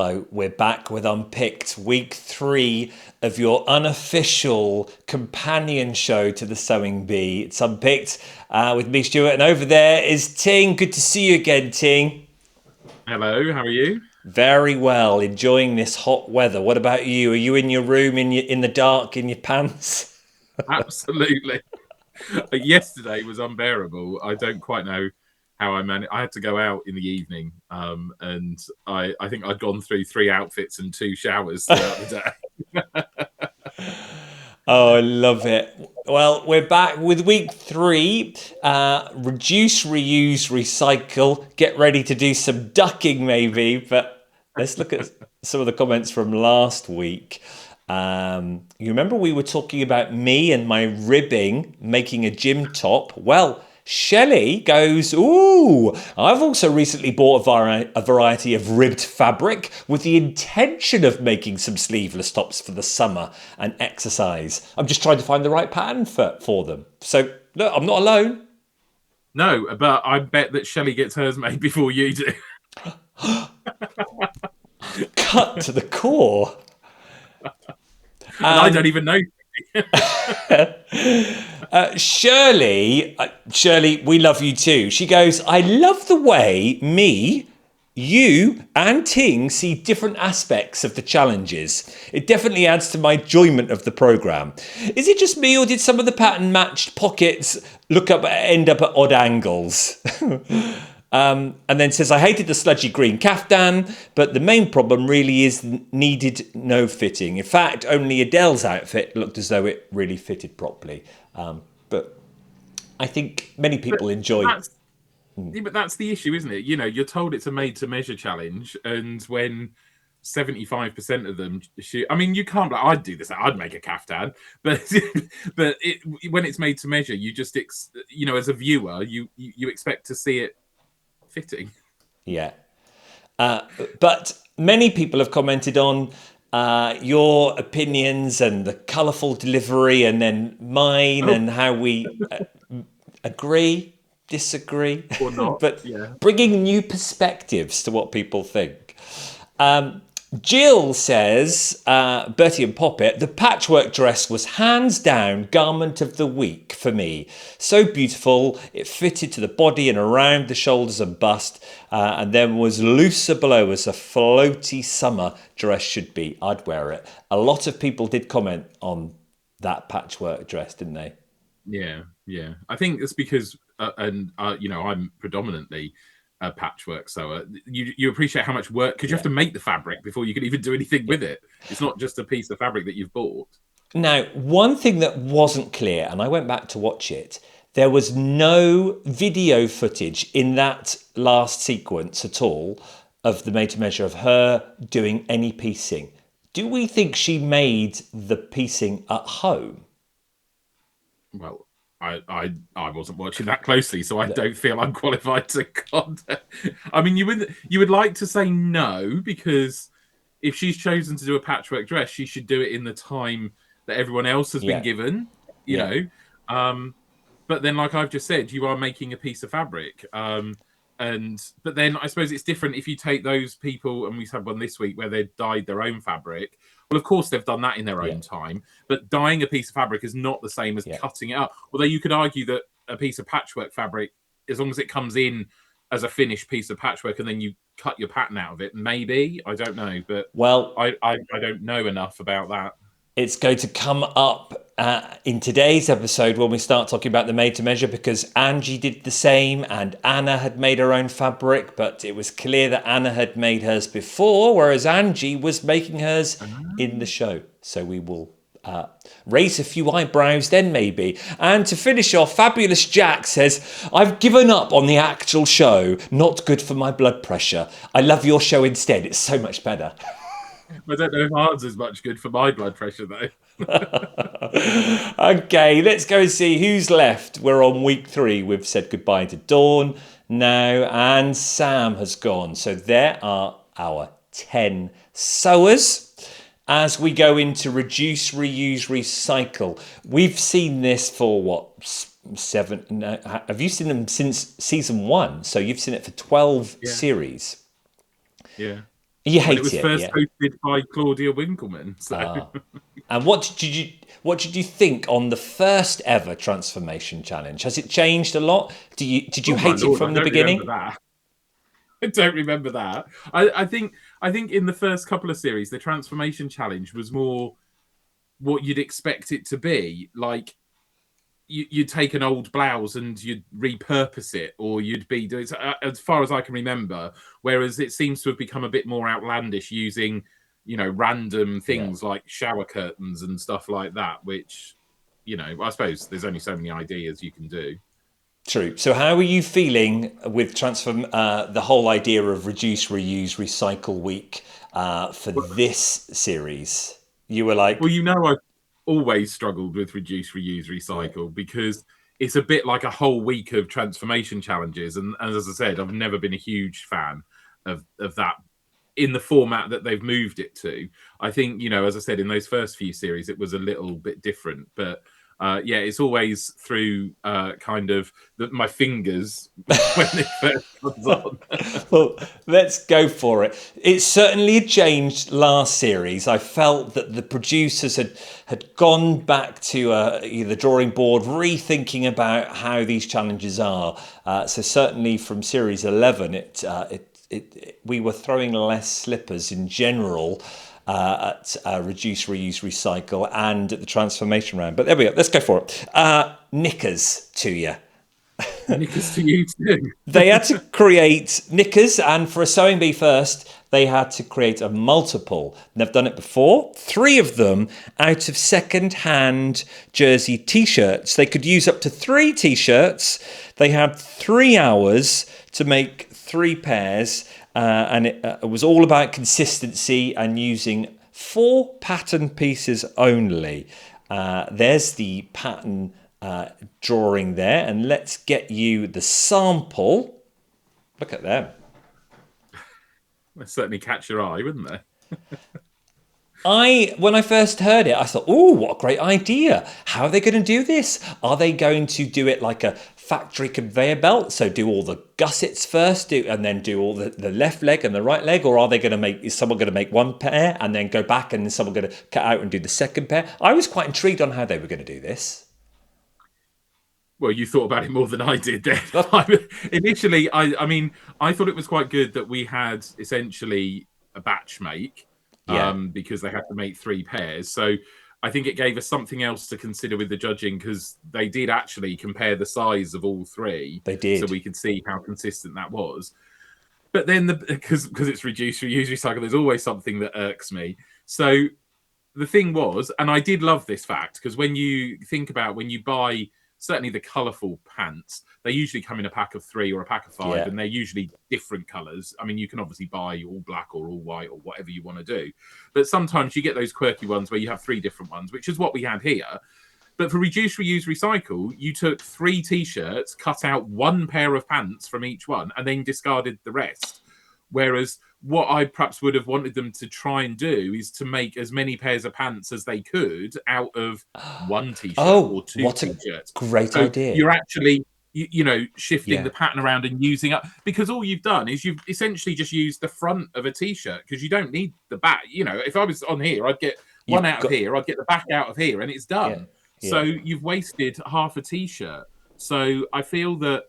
Hello, we're back with Unpicked, week 3 of your unofficial companion show to the Sewing Bee. It's Unpicked with me, Stuart, and over there is Ting. Good to see you again, Ting. Hello, how are you? Very well, enjoying this hot weather. What about you? Are you in your room in the dark in your pants? Absolutely. Yesterday was unbearable. I don't quite know how I managed. I had to go out in the evening, and I think I'd gone through 3 outfits and 2 showers throughout the day. Oh, I love it. Well, we're back with week 3. Reduce, reuse, recycle. Get ready to do some ducking, maybe. But let's look at some of the comments from last week. You remember we were talking about me and my ribbing making a gym top? Well, Shelley goes, ooh, I've also recently bought a variety of ribbed fabric with the intention of making some sleeveless tops for the summer and exercise. I'm just trying to find the right pattern for them. So, look, I'm not alone. No, but I bet that Shelley gets hers made before you do. Cut to the core. And I don't even know. Shirley, we love you too. She goes, I love the way me, you, and Ting see different aspects of the challenges. It definitely adds to my enjoyment of the programme. Is it just me, or did some of the pattern matched pockets end up at odd angles? And then says, I hated the sludgy green caftan, but the main problem really is needed no fitting. In fact, only Adele's outfit looked as though it really fitted properly. But I think many But people enjoy. that's but that's the issue, isn't it? You know, you're told it's a made-to-measure challenge, and when 75% of them shoot, I mean, you can't. Like, I'd do this. I'd make a caftan, but when it's made to measure, you just as a viewer, you expect to see it fitting. Yeah. But many people have commented on your opinions and the colourful delivery, and then mine, Oh, and how we agree, disagree, or not? but Yeah. bringing new perspectives to what people think. Um, Jill says, Bertie and Poppet, the patchwork dress was hands down garment of the week for me. So beautiful, it fitted to the body and around the shoulders and bust, and then was looser below as a floaty summer dress should be. I'd wear it. A lot of people did comment on that patchwork dress, didn't they? Yeah, yeah. I think it's because, I'm predominantly a patchwork sewer. You appreciate how much work, because you have Yeah. to make the fabric before you can even do anything with it. It's not just a piece of fabric that you've bought. Now, one thing that wasn't clear, and I went back to watch it, there was no video footage in that last sequence at all of the made to measure of her doing any piecing. Do we think she made the piecing at home? Well, I wasn't watching that closely, so I don't feel I'm qualified to comment. I mean, you would like to say no, because if she's chosen to do a patchwork dress, she should do it in the time that everyone else has been Yeah, given. You yeah, know, um, but then, like I've just said, you are making a piece of fabric. But then I suppose it's different if you take those people, and we had one this week where they dyed their own fabric. Well, of course they've done that in their yeah, own time, but dyeing a piece of fabric is not the same as yeah. cutting it up. Although you could argue that a piece of patchwork fabric, as long as it comes in as a finished piece of patchwork and then you cut your pattern out of it, maybe, I don't know, but Well, I don't know enough about that. it's going to come up in today's episode when we start talking about the made to measure, because Angie did the same and Anna had made her own fabric, but it was clear that Anna had made hers before, whereas Angie was making hers in the show. So we will raise a few eyebrows then, maybe. And to finish off, Fabulous Jack says, I've given up on the actual show. Not good for my blood pressure. I love your show instead. It's so much better. I don't know if ours is much good for my blood pressure, though. Okay, let's go and see who's left. We're on week 3. We've said goodbye to Dawn now, and Sam has gone. So there are our 10 sewers. As we go into reduce, reuse, recycle, we've seen this for what, 7? No, have you seen them since season 1? So you've seen it for 12 Yeah, series. yeah. You when it hate was it, first yeah. hosted by Claudia Winkleman. So And what did you think on the first ever transformation challenge? Has it changed a lot? Did you oh my hate it lord, I from the don't remember beginning? that. I don't remember that. I think in the first couple of series, the transformation challenge was more what you'd expect it to be. Like you'd take an old blouse and you'd repurpose it, or you'd be doing, as far as I can remember. Whereas it seems to have become a bit more outlandish, using random Yeah. things like shower curtains and stuff like that. Which I suppose there's only so many ideas you can do. True. So, how are you feeling with transform the whole idea of reduce, reuse, recycle week for this series? You were Well, like, I've always struggled with reduce, reuse, yeah, recycle because it's a bit like a whole week of transformation challenges. And as I said, I've never been a huge fan of that in the format that they've moved it to. I think, as I said, in those first few series, it was a little bit different. But yeah, it's always through kind of my fingers when it first comes on. well, let's go for it. It certainly changed last series. I felt that the producers had gone back to the drawing board, rethinking about how these challenges are. So certainly from series 11, we were throwing less slippers in general. At reduce, reuse, recycle, and at the transformation round. But there we go. Let's go for it. Knickers to you. Knickers to you too. They had to create knickers, and for a sewing bee first, they had to create a multiple. And they've done it before. 3 of them out of second-hand jersey t-shirts. They could use up to 3 t-shirts. They had 3 hours to make 3 pairs, and it was all about consistency and using 4 pattern pieces only. There's the pattern drawing there, and let's get you the sample. Look at them. They certainly catch your eye, wouldn't they? When I first heard it, I thought, "Oh, what a great idea! How are they going to do this? Are they going to do it like a factory conveyor belt? So do all the gussets first, and then do all the left leg and the right leg, or are they going to make? Is someone going to make one pair and then go back, and then someone going to cut out and do the second pair?" I was quite intrigued on how they were going to do this. Well, you thought about it more than I did then. Initially, I mean, I thought it was quite good that we had essentially a batch make, Yeah, because they had to make 3 pairs. So I think it gave us something else to consider with the judging, because they did actually compare the size of all 3, they so did. we could see how consistent that was. But then, because it's reduce, reuse, recycle, there's always something that irks me. So the thing was, and I did love this fact, because when you think about when you buy certainly the colourful pants, they usually come in a pack of 3 or a pack of 5, Yeah, and they're usually different colours. I mean, you can obviously buy all black or all white or whatever you want to do, but sometimes you get those quirky ones where you have 3 different ones, which is what we had here. But for reduce, reuse, recycle, you took 3 t-shirts, cut out 1 pair of pants from each one, and then discarded the rest. Whereas what I perhaps would have wanted them to try and do is to make as many pairs of pants as they could out of 1 t-shirt or oh, 2 what a t-shirts. great So idea. you're actually shifting Yeah. the pattern around and using up, because all you've done is you've essentially just used the front of a t-shirt, because you don't need the back. If I was on here, I'd get one You've out of got, here, I'd get the back out of here, and it's yeah, done. So yeah. you've wasted half a t-shirt. So I feel that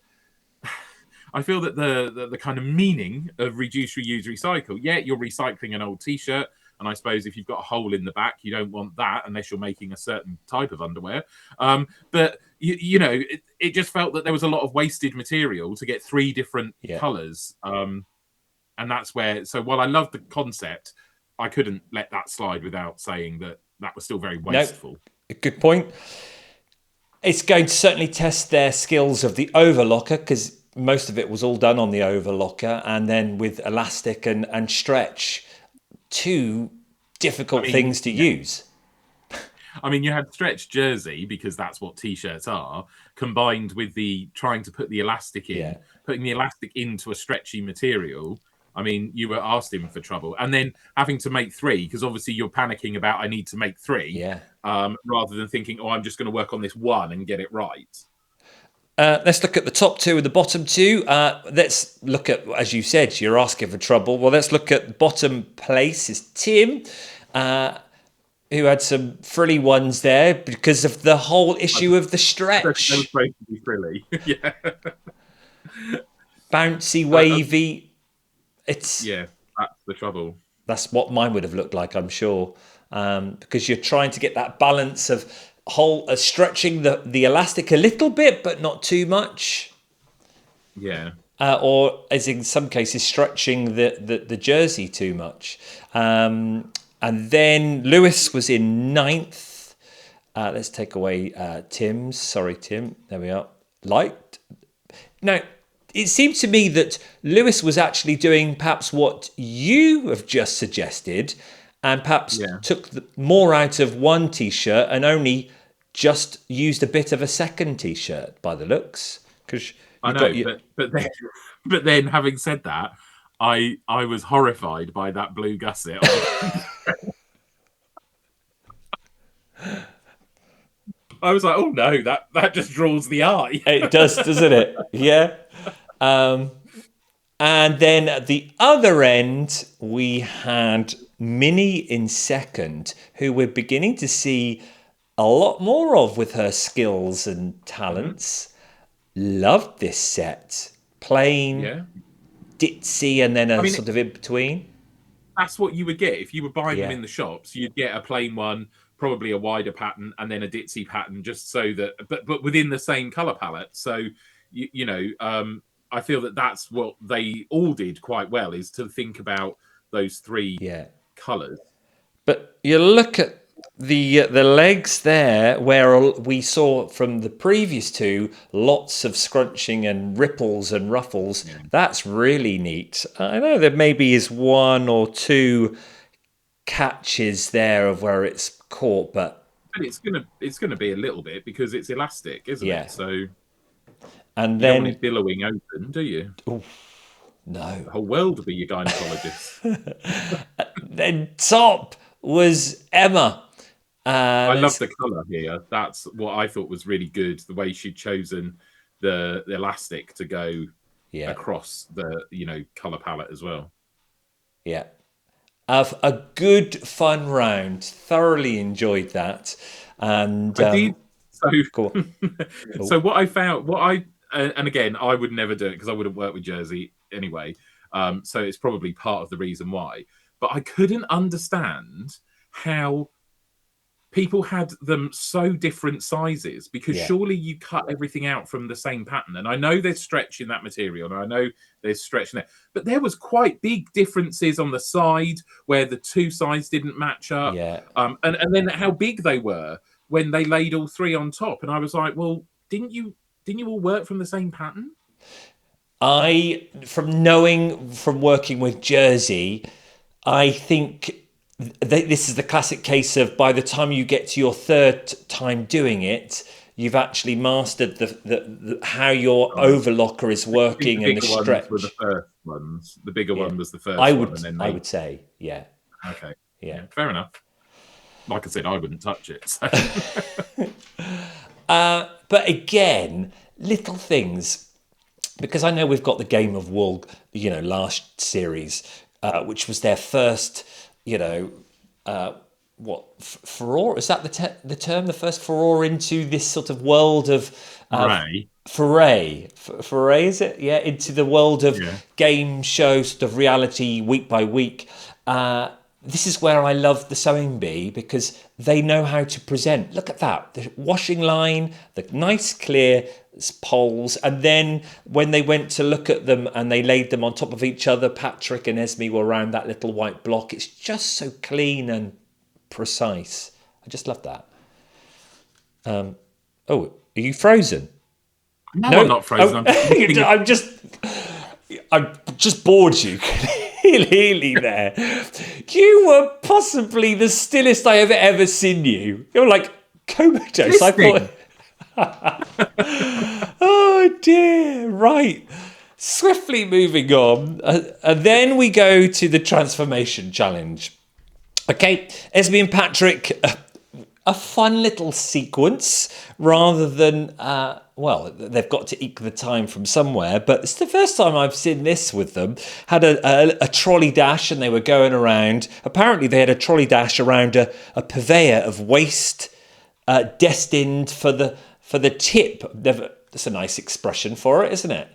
the kind of meaning of reduce, reuse, recycle, yeah, you're recycling an old t-shirt. And I suppose if you've got a hole in the back, you don't want that unless you're making a certain type of underwear. But it just felt that there was a lot of wasted material to get 3 different Yeah. colors. And that's where, so while I love the concept, I couldn't let that slide without saying that that was still very No, wasteful. good point. It's going to certainly test their skills of the overlocker, because most of it was all done on the overlocker, and then with elastic and stretch, 2 I difficult mean, things to use. you had stretch jersey, because that's what t-shirts are, combined with the trying to put the elastic in, Yeah. putting the elastic into a stretchy material. I mean, you were asking for trouble, and then having to make 3, because obviously you're panicking about I need to make 3, Yeah. rather than thinking, oh, I'm just going to work on this one and get it right. let's look at the top two and the bottom two. Let's look at, as you said, you're asking for trouble. Well, let's look at bottom place is Tim, who had some frilly ones there because of the whole issue of the They're stretch. supposed to be frilly. Yeah. Bouncy, wavy. That's the trouble. That's what mine would have looked like, I'm sure, because you're trying to get that balance of stretching the elastic a little bit, but not too much. Yeah. Or, as in some cases, stretching the jersey too much. And then Lewis was in 9th. Let's take away Tim's. Sorry, Tim. There we are. Liked. Now, it seemed to me that Lewis was actually doing perhaps what you have just suggested, and perhaps took more out of one T-shirt and only just used a bit of a second T-shirt by the looks. Because I know, but then having said that, I was horrified by that blue gusset. I was like, oh no, that just draws the eye. It does, doesn't it? Yeah. And then at the other end, we had Minnie in second, who we're beginning to see a lot more of with her skills and talents. Loved this set. Plain, ditzy, and then sort of in between. That's what you would get if you were buying them in the shops. You'd get a plain one, probably a wider pattern, and then a ditzy pattern, just so that, but within the same color palette. So I feel that that's what they all did quite well, is to think about those three colors. But you look at the legs there, where we saw from the previous two lots of scrunching and ripples and ruffles. That's really neat. I know there maybe is one or two catches there of where it's caught, but it's gonna be a little bit because it's elastic, isn't it? So. And you then don't want it billowing open, do you? Oof, no. The whole world would be your gynecologist. Then top was Emma. I love the colour here. That's what I thought was really good. The way she'd chosen the elastic to go across the colour palette as well. Yeah. A good fun round. Thoroughly enjoyed that. And I did. So, cool. So what I found, and again, I would never do it because I wouldn't work with jersey anyway. So it's probably part of the reason why. But I couldn't understand how people had them so different sizes, because surely you cut everything out from the same pattern. And I know there's stretch in that material, and I know there's stretch in there, but there was quite big differences on the side where the two sides didn't match up. And then how big they were when they laid all three on top. And I was like, well, didn't you all work from the same pattern? From working with jersey, I think this is the classic case of, by the time you get to your third time doing it, you've actually mastered the how your overlocker is working and the stretch. Were the first ones. The bigger one was the first I would say, yeah. Okay. Yeah. Fair enough. Like I said, I wouldn't touch it. So. But again, little things, because I know we've got the Game of Wool, last series, which was their first, furore? Is that the term? The first furore into this sort of world of foray, is it? Yeah, into the world of game show sort of reality week by week. This is where I love the Sewing Bee, because they know how to present. Look at that, the washing line, the nice clear poles, and then when they went to look at them and they laid them on top of each other, Patrick and Esme were around that little white block. It's just so clean and precise. I just love that. Are you frozen? No, I'm not frozen. I've just bored you clearly there. You were possibly the stillest I have ever seen you. You're like comatose. I thought. Oh dear. Right. Swiftly moving on. And then we go to the transformation challenge. Okay, Esme and Patrick, a fun little sequence rather than, well, they've got to eke the time from somewhere. But it's the first time I've seen this with them. Had a trolley dash and they were going around. Apparently, they had a trolley dash around a purveyor of waste destined for the tip. That's a nice expression for it, isn't it?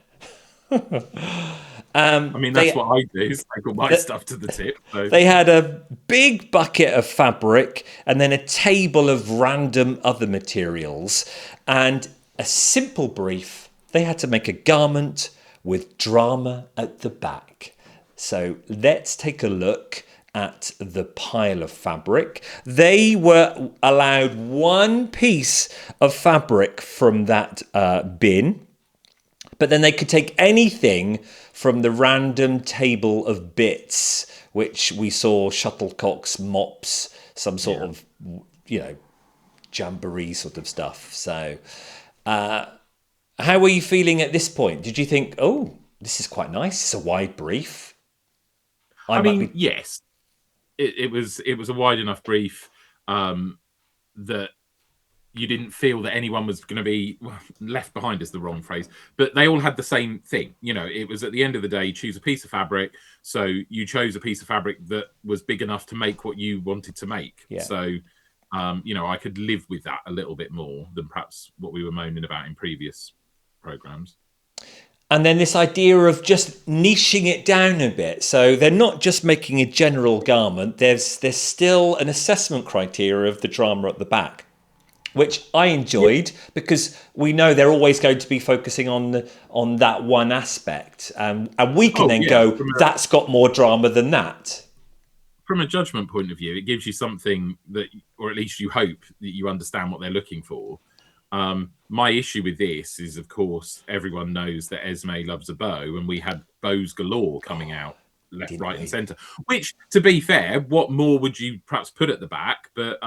I mean, that's They what I do. Is take all my stuff to the tip. So. They had a big bucket of fabric and then a table of random other materials and a simple brief. They had to make a garment with drama at the back. So let's take a look at the pile of fabric. They were allowed one piece of fabric from that bin, but then they could take anything from the random table of bits, which we saw shuttlecocks, mops, some sort of, jamboree sort of stuff. So how were you feeling at this point? Did you think, oh, this is quite nice, it's a wide brief? I mean, yes, it was a wide enough brief that you didn't feel that anyone was going to be left behind is the wrong phrase, but they all had the same thing. It was at the end of the day, choose a piece of fabric. So you chose a piece of fabric that was big enough to make what you wanted to make. Yeah. So, I could live with that a little bit more than perhaps what we were moaning about in previous programs. And then this idea of just niching it down a bit. So they're not just making a general garment. There's still an assessment criteria of the drama at the back, which I enjoyed because we know they're always going to be focusing on that one aspect, and we can then go, that's got more drama than that. From a judgment point of view, it gives you something that, or at least you hope that you understand what they're looking for. My issue with this is, of course, everyone knows that Esme loves a bow, and we had bows galore coming out left, right, and centre. Which, to be fair, what more would you perhaps put at the back? But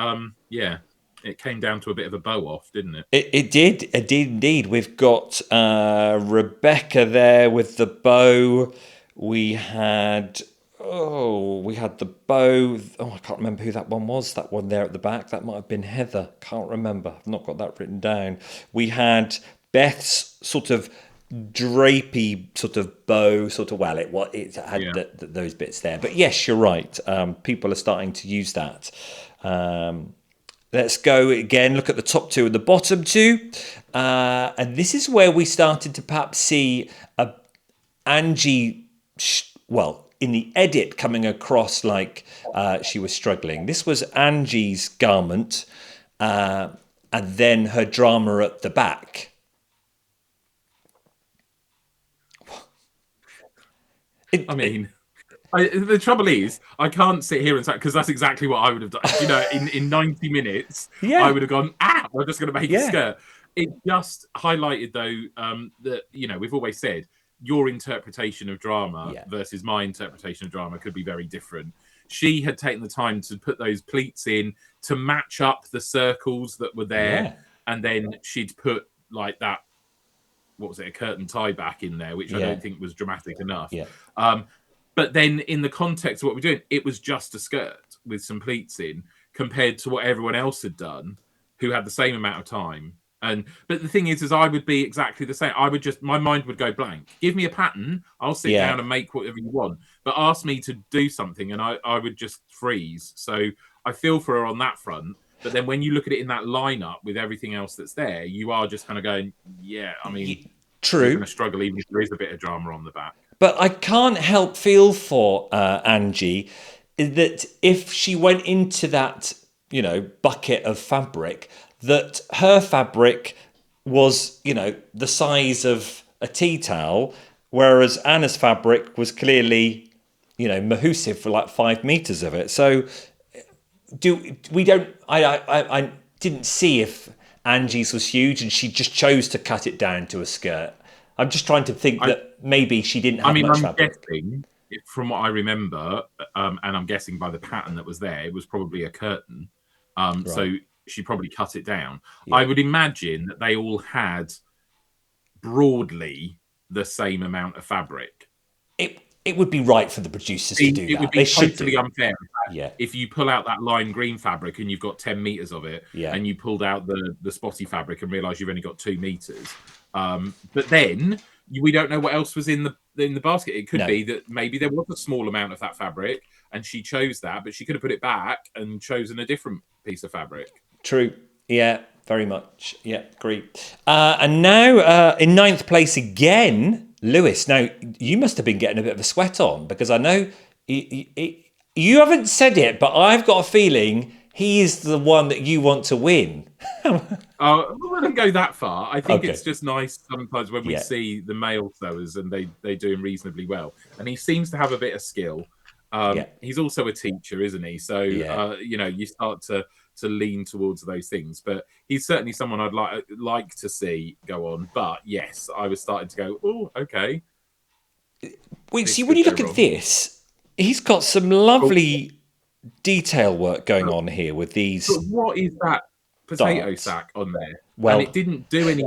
it came down to a bit of a bow off, didn't it? It did indeed. We've got Rebecca there with the bow. We had the bow. Oh, I can't remember who that one was. That one there at the back. That might have been Heather. Can't remember. I've not got that written down. We had Beth's sort of drapey sort of bow, sort of, well, it had those bits there. But yes, you're right. People are starting to use that. Let's go again, look at the top two and the bottom two. And this is where we started to perhaps see Angie, in the edit coming across like she was struggling. This was Angie's garment and then her drama at the back. The trouble is, I can't sit here and say, because that's exactly what I would have done. In 90 minutes, I would have gone, we're just going to make a skirt. It just highlighted, though, that, we've always said, your interpretation of drama versus my interpretation of drama could be very different. She had taken the time to put those pleats in to match up the circles that were there. And then she'd put like that, what was it, a curtain tie back in there, which I don't think was dramatic enough. But then in the context of what we're doing, it was just a skirt with some pleats in compared to what everyone else had done who had the same amount of time. But the thing is I would be exactly the same. My mind would go blank. Give me a pattern, I'll sit down and make whatever you want. But ask me to do something and I would just freeze. So I feel for her on that front. But then when you look at it in that lineup with everything else that's there, you are just kind of going, true. You're going to struggle even if there is a bit of drama on the back. But I can't help feel for Angie that if she went into that, bucket of fabric, that her fabric was, the size of a tea towel, whereas Anna's fabric was clearly, mahoosive for like 5 meters of it. So I didn't see if Angie's was huge and she just chose to cut it down to a skirt. I'm just trying to think that maybe she didn't have much fabric. Guessing, from what I remember, and I'm guessing by the pattern that was there, it was probably a curtain. So she probably cut it down. I would imagine that they all had broadly the same amount of fabric. it would be right for the producers to do It would that. They be should totally do. unfair, in fact, Yeah, if you pull out that lime green fabric and you've got 10 meters of it, yeah. and you pulled out the spotty fabric and realize you've only got 2 meters. But then we don't know what else was in the basket. It could No, be that maybe there was a small amount of that fabric and she chose that, but she could have put it back and chosen a different piece of fabric. true. Yeah, very much. Yeah, agree. And now in ninth place again, Lewis. Now, you must have been getting a bit of a sweat on because I know you haven't said it, but I've got a feeling he is the one that you want to win. I wouldn't go that far. I think Okay. it's just nice sometimes when we Yeah, see the male sewers and they're doing reasonably well. And he seems to have a bit of skill. yeah, He's also a teacher, isn't he? So yeah. you start to lean towards those things. But he's certainly someone I'd like to see go on. But yes, I was starting to go, oh, okay, Wait, this see, when could you go look at wrong. this, he's got some Oh, lovely detail work going on here with but these what is that potato darts. sack on there? And it Well, didn't do any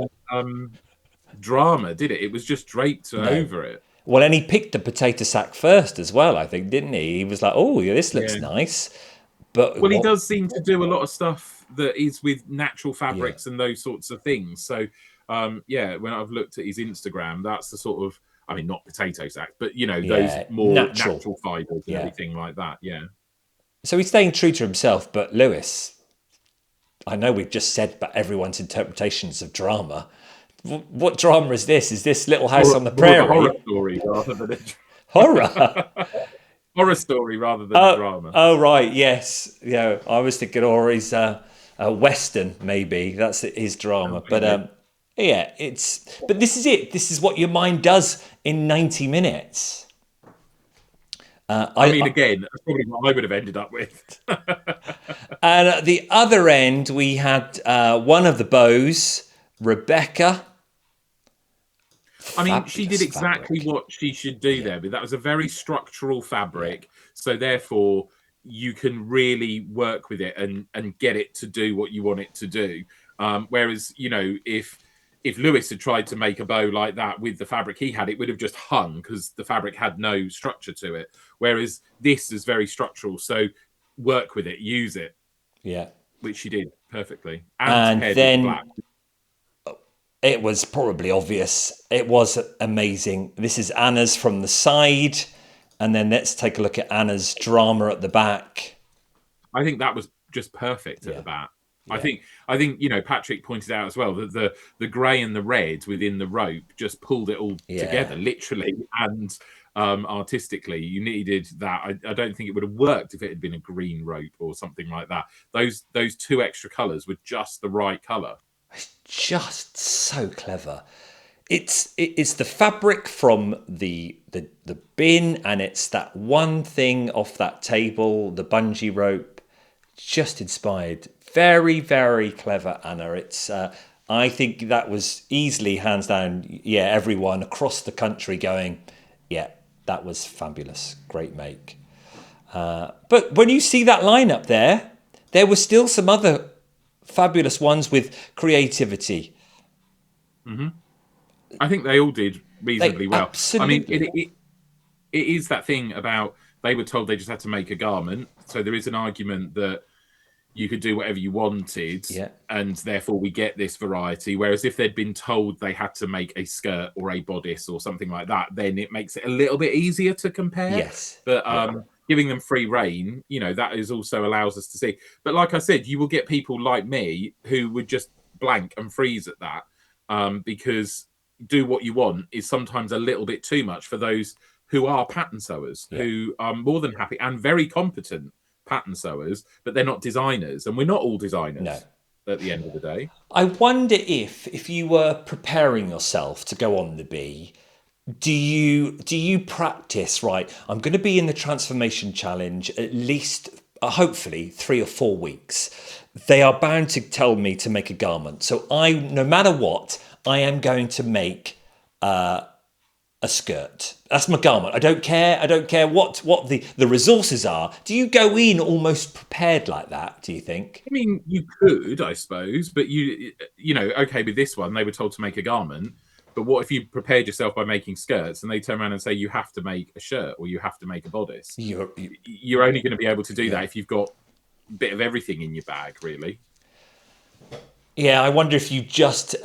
drama, did it? It was just draped no. over it. Well, and he picked the potato sack first as well, I think, didn't he? He was like, "Oh, yeah, this looks Yeah. nice," but Well, he what? does seem to do a lot of stuff that is with natural Yeah, fabrics and those sorts of things. So, yeah, when I've looked at his Instagram, that's the sort of, I mean, not potato sacks, but those yeah, more natural. natural fibers and Yeah. everything like that. Yeah. So he's staying true to himself. But Lewis, I know we've just said about everyone's interpretations of drama. What drama is this? Is this Little House on the More of a horror Prairie? story rather than Horror. a horror story rather than drama. Oh, right, yes. Yeah, I was thinking, or he's a Western, maybe. That's his drama. But Maybe. yeah, but this is it. This is what your mind does in 90 minutes. I mean, again, that's probably what I would have ended up with. And at the other end, we had one of the bows, Rebecca. I mean, she did Fabulous exactly fabric. what she should do Yeah, there, but that was a very structural yeah, fabric. So therefore, you can really work with it and get it to do what you want it to do. Whereas, if Lewis had tried to make a bow like that with the fabric he had, it would have just hung because the fabric had no structure to it. Whereas this is very structural. So work with it, use it, yeah. which she did perfectly, and And paired with the then black. it was probably obvious. It was amazing. This is Anna's from the side. And then let's take a look at Anna's drama at the back. I think that was just perfect at Yeah, the back. I yeah, think Patrick pointed out as well that the grey and the red within the rope just pulled it all yeah. together, literally and artistically. You needed that. I don't think it would have worked if it had been a green rope or something like that. Those two extra colours were just the right colour. Just so clever. It's the fabric from the bin, and it's that one thing off that table, the bungee rope, just inspired. Very, very clever, Anna. It's I think that was easily hands down. Yeah, everyone across the country going, yeah, that was fabulous, great make. But when you see that lineup there were still some other fabulous ones with creativity. I think they all did They reasonably well. I mean, absolutely, it is that thing about they were told they just had to make a garment. So there is an argument that you could do whatever you wanted, yeah, and therefore we get this variety. Whereas if they'd been told they had to make a skirt or a bodice or something like that, then it makes it a little bit easier to compare. yes, But yeah, giving them free reign, that is also allows us to see. But like I said, you will get people like me who would just blank and freeze at that, because do what you want is sometimes a little bit too much for those who are pattern sewers, yeah. who are more than happy and very competent pattern sewers, but they're not designers, and we're not all No. designers at the end of the day. I wonder if you were preparing yourself to go on the bee, do you practice, right? I'm going to be in the transformation challenge at least hopefully 3 or 4 weeks. They are bound to tell me to make a garment. So no matter what, I am going to make a skirt. That's my garment. I don't care. I don't care what the resources are. Do you go in almost prepared like that, do you think? I mean, you could, I suppose, but okay, with this one, they were told to make a garment. But what if you prepared yourself by making skirts and they turn around and say you have to make a shirt or you have to make a bodice? You're only going to be able to do that if you've got a bit of everything in your bag, really. Yeah, I wonder if you just,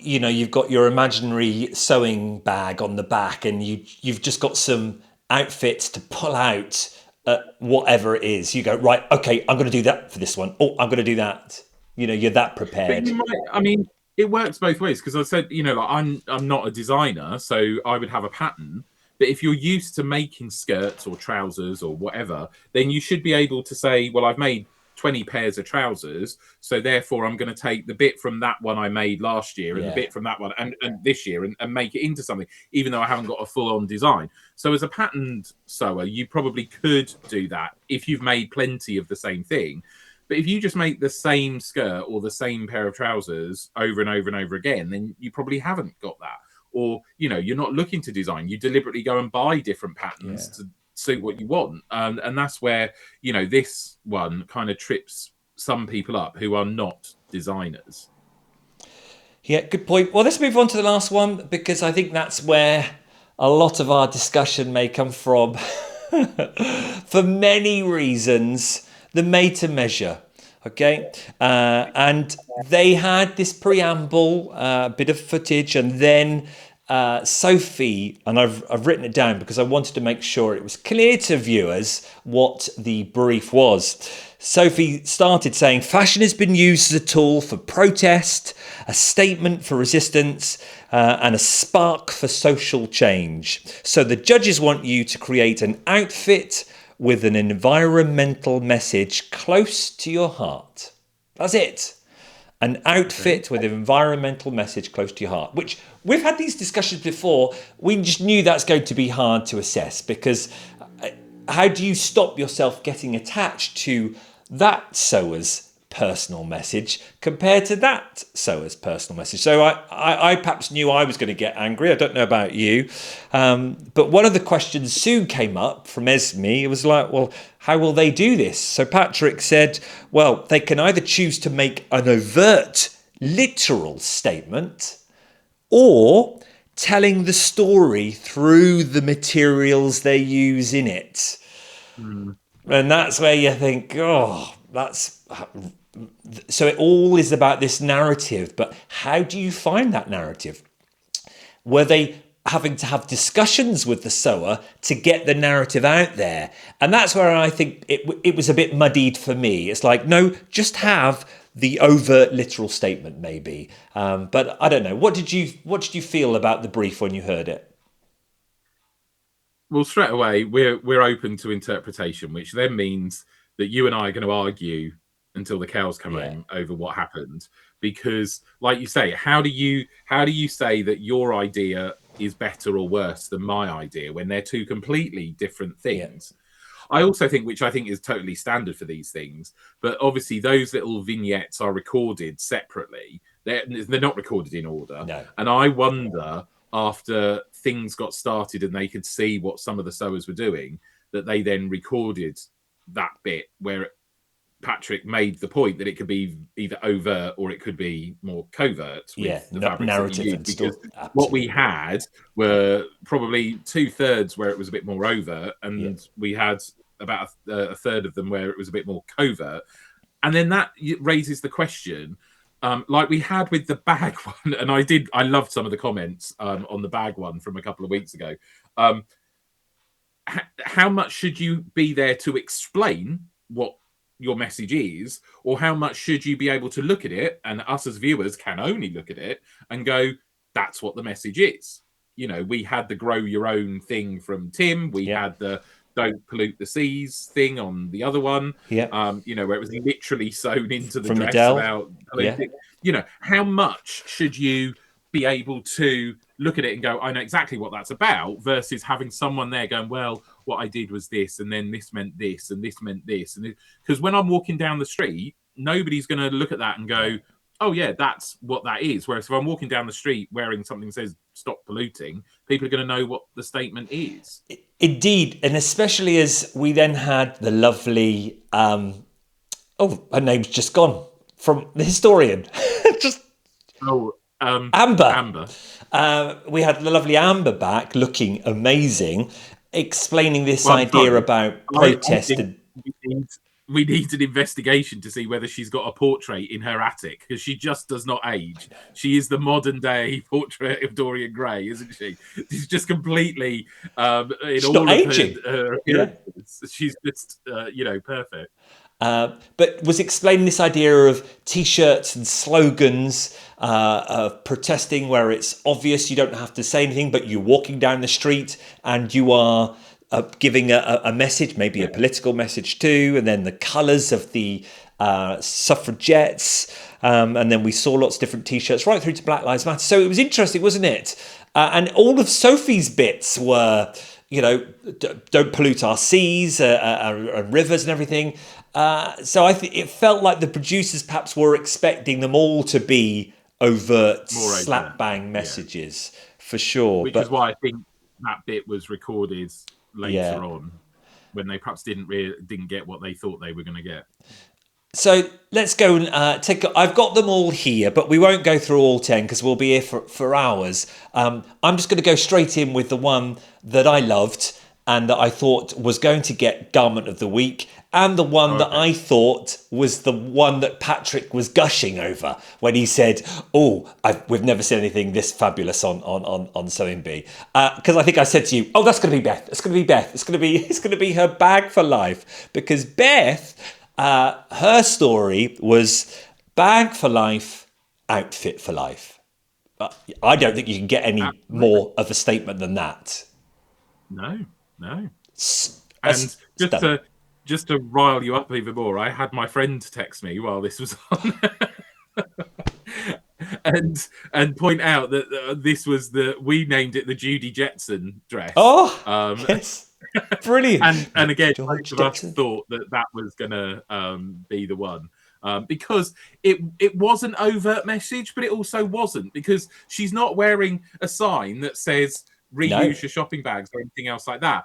you've got your imaginary sewing bag on the back, and you've just got some outfits to pull out, whatever it is. You go, right, okay, I'm going to do that for this one. Oh, I'm going to do that. You're that But prepared. you might, I mean, it works both ways because I said, like I'm not a designer, so I would have a pattern. But if you're used to making skirts or trousers or whatever, then you should be able to say, well, I've made 20 pairs of trousers, so therefore I'm going to take the bit from that one I made last year and the Yeah. bit from that one and this year and make it into something, even though I haven't got a full-on design. So as a patterned sewer, you probably could do that if you've made plenty of the same thing. But if you just make the same skirt or the same pair of trousers over and over and over again, then you probably haven't got that. Or, you're not looking to design. You deliberately go and buy different patterns to suit what you want. And that's where, this one kind of trips some people up who are not designers. Yeah, good point. Well, let's move on to the last one, because I think that's where a lot of our discussion may come from. For many reasons, the made to measure. Okay. And they had this preamble, bit of footage, and then Sophie, and I've written it down because I wanted to make sure it was clear to viewers what the brief was. Sophie started saying, fashion has been used as a tool for protest, a statement for resistance, and a spark for social change. So the judges want you to create an outfit with an environmental message close to your heart. That's it. An outfit with an environmental message close to your heart, which we've had these discussions before. We just knew that's going to be hard to assess, because how do you stop yourself getting attached to that sewer's personal message compared to that sewer's personal message? So I perhaps knew I was going to get angry. I don't know about you. But one of the questions soon came up from Esme. It was like, well, how will they do this? So Patrick said, well, they can either choose to make an overt, literal statement, or telling the story through the materials they use in it. And that's where you think, oh, that's... So it all is about this narrative, but how do you find that narrative? Were they having to have discussions with the sewer to get the narrative out there? And that's where I think it was a bit muddied for me. It's like, no, just have the overt literal statement, maybe. But I don't know. What did you feel about the brief when you heard it? Well, straight away, we're open to interpretation, which then means that you and I are going to argue until the cows come home over what happened. Because, like you say, how do you say that your idea is better or worse than my idea when they're two completely different things? I also think, which I think is totally standard for these things, but obviously those little vignettes are recorded separately. They're not recorded in order. No. And I wonder, after things got started and they could see what some of the sewers were doing, that they then recorded that bit where Patrick made the point that it could be either overt or it could be more covert with the fabrics narrative that you and used, stuff. because what we had were probably 2/3 where it was a bit more overt, and we had about a third of them where it was a bit more covert. And then that raises the question, like we had with the bag one, and I loved some of the comments on the bag one from a couple of weeks ago. How much should you be there to explain what your message is, or how much should you be able to look at it, and us as viewers can only look at it and go, that's what the message is? We had the grow your own thing from Tim. We had the don't pollute the seas thing on the other one. Where it was literally sewn into the From dress Adele. about polluting. How much should you be able to look at it and go, I know exactly what that's about, versus having someone there going, well, what I did was this, and then this meant this, and this meant this. And because when I'm walking down the street, nobody's going to look at that and go, oh yeah, that's what that is. Whereas if I'm walking down the street wearing something that says stop polluting, people are going to know what the statement is. Indeed. And especially as we then had the lovely, her name's just gone, from the historian. Amber. Amber. We had the lovely Amber back, looking amazing, explaining this Well, I'm idea sorry. about I protest think and we need an investigation to see whether she's got a portrait in her attic, because she just does not age. She is the modern day portrait of Dorian Gray, isn't she? She's just completely in she's not all of her, aging. her Yeah. appearances. She's just perfect. But was explaining this idea of t-shirts and slogans of protesting where it's obvious you don't have to say anything, but you're walking down the street and you are giving a message, maybe a political message too, and then the colours of the suffragettes, and then we saw lots of different t-shirts right through to Black Lives Matter. So it was interesting, wasn't it? And all of Sophie's bits were, don't pollute our seas and rivers and everything. So I think it felt like the producers perhaps were expecting them all to be overt, More slap bang messages for sure. Which is But why I think that bit was recorded yeah. later on, when they perhaps didn't get what they thought they were going to get. So let's go and take. I've got them all here, but we won't go through all 10 because we'll be here for hours. I'm just going to go straight in with the one that I loved and that I thought was going to get Garment of the Week, and the one that I thought was the one that Patrick was gushing over when he said, "Oh, we've never seen anything this fabulous on Sewing Bee." Because I think I said to you, "Oh, that's going to be Beth. It's going to be Beth. It's going to be her bag for life," because Beth. Her story was bag for life, outfit for life. I don't think you can get any more of a statement than that. No. That's And just to rile you up even more, I had my friend text me while this was on, and point out that we named it the Judy Jetson dress. Oh, yes. Brilliant. And again, George most of us Jetson. thought that was gonna be the one. Because it was an overt message, but it also wasn't, because she's not wearing a sign that says No. reuse your shopping bags or anything else like that.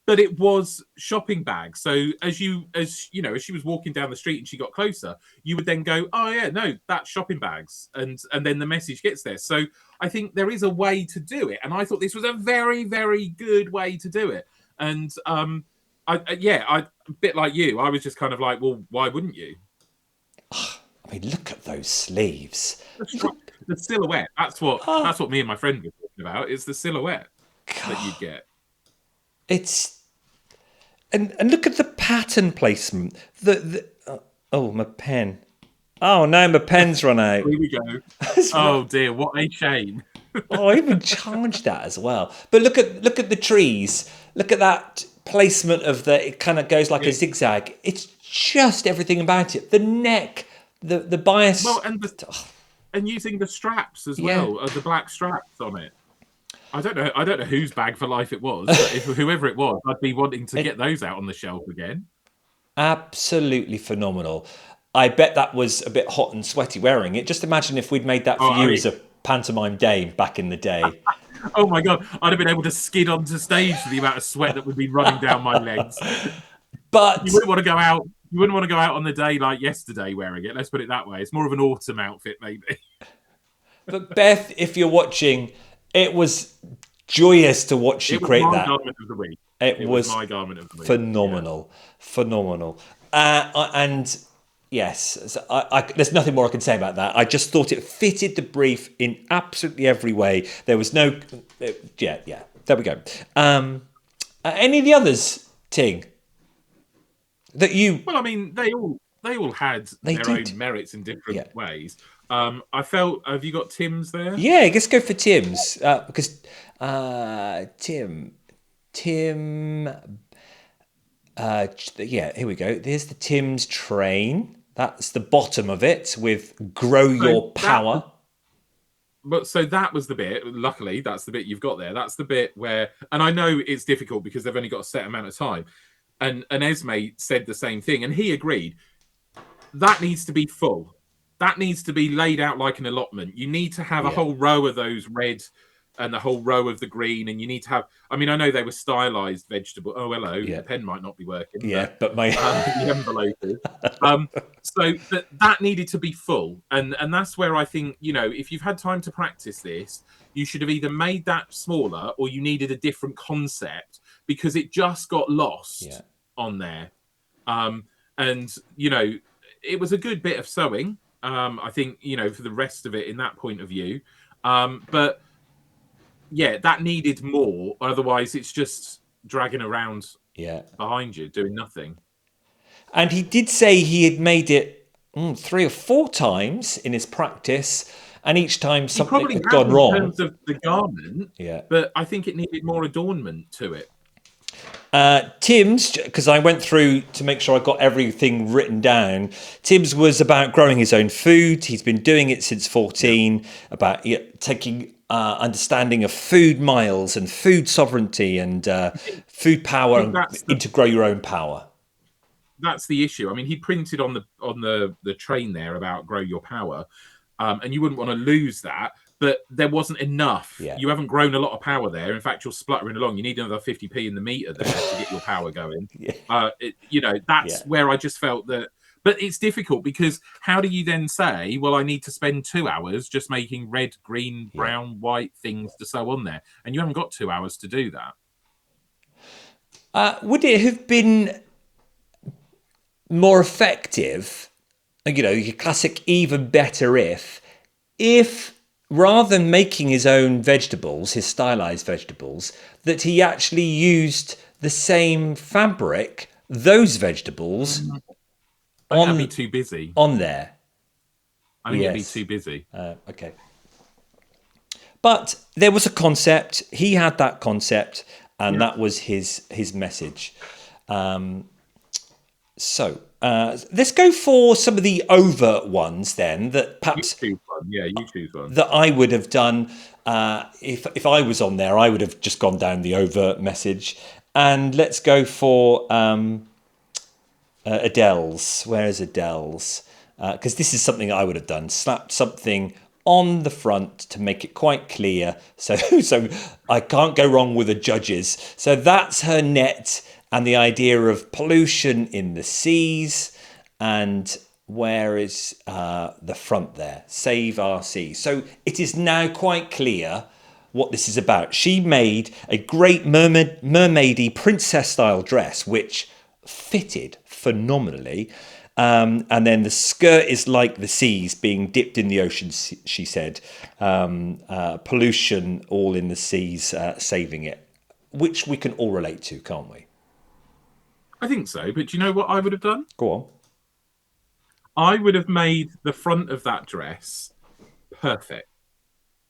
But it was shopping bags. So as she was walking down the street and she got closer, you would then go, "Oh yeah, no, that's shopping bags," and then the message gets there. So I think there is a way to do it, and I thought this was a very, very good way to do it. And a bit like you, I was just kind of like, well, why wouldn't you? I mean, look at those sleeves. The silhouette. That's what me and my friend were talking about. Is the silhouette that you get. It's and look at the pattern placement. Oh, my pen. Oh no, my pen's run out. Here we go. Oh dear, what a shame. Oh, I even charged that as well. But look at the trees. Look at that placement of it kind of goes like a zigzag. It's just everything about it. The neck, the bias. Well, and using the straps as well, the black straps on it. I don't know whose bag for life it was, but whoever it was, I'd be wanting to get those out on the shelf again. Absolutely phenomenal. I bet that was a bit hot and sweaty wearing it. Just imagine if we'd made that for you as a pantomime dame back in the day. Oh my God, I'd have been able to skid onto stage for the amount of sweat that would be running down my legs. But you wouldn't want to go out. You wouldn't want to go out on the day like yesterday wearing it. Let's put it that way. It's more of an autumn outfit, maybe. But Beth, if you're watching, it was joyous to watch you create that. Garment of the week. It was my garment of the week. Phenomenal, phenomenal. And yes, there's nothing more I can say about that. I just thought it fitted the brief in absolutely every way. There was no, yeah. There we go. Any of the others, Ting? That you? Well, I mean, they all had their own merits in different ways. I felt. Have you got Tim's there? Yeah, let's go for Tim's because Tim. Here we go. There's the Tim's train. That's the bottom of it with grow your power. So that was the bit. Luckily, that's the bit you've got there. That's the bit where, and I know it's difficult because they've only got a set amount of time. And Esme said the same thing, and he agreed. That needs to be full. That needs to be laid out like an allotment. You need to have a whole row of those red and the whole row of the green, and you need to have. I mean, I know they were stylized vegetable. Oh, hello, Yeah. the pen might not be working, But my the envelope is. So that needed to be full, and that's where I think, if you've had time to practice this, you should have either made that smaller or you needed a different concept, because it just got lost on there. And it was a good bit of sewing. I think, for the rest of it in that point of view. But yeah, that needed more. Otherwise, it's just dragging around behind you, doing nothing. And he did say he had made it 3 or 4 times in his practice, and each time He something probably had had gone in wrong. terms of the garment, but I think it needed more adornment to it. Tim's, because I went through to make sure I got everything written down. Tim's was about growing his own food. He's been doing it since 14, about taking understanding of food miles and food sovereignty and food power and to grow your own power. That's the issue. I mean, he printed on the train there about grow your power, and you wouldn't want to lose that. But there wasn't enough. You haven't grown a lot of power there. In fact, you're spluttering along. You need another 50p in the meter there to get your power going. That's where I just felt that. But it's difficult, because how do you then say, well, I need to spend 2 hours just making red, green, brown, white things to sew on there? And you haven't got 2 hours to do that. Would it have been more effective, your classic even better if rather than making his own vegetables, his stylized vegetables, that he actually used the same fabric, those vegetables, I think that'd be too busy on there? I think it'd be too busy. Okay. But there was a concept. He had that concept, and that was his message. So let's go for some of the overt ones then, that perhaps you choose one. That I would have done if I was on there. I would have just gone down the overt message. And let's go for Adele's. Where is Adele's? Because this is something I would have done. Slapped something on the front to make it quite clear. So I can't go wrong with the judges. So that's her net, and the idea of pollution in the seas. And where is the front there? Save our seas. So it is now quite clear what this is about. She made a great mermaidy princess style dress, which fitted phenomenally. And then the skirt is like the seas being dipped in the ocean, she said. Pollution all in the seas, saving it, which we can all relate to, can't we? I think so. But do you know what I would have done? Go on. I would have made the front of that dress perfect.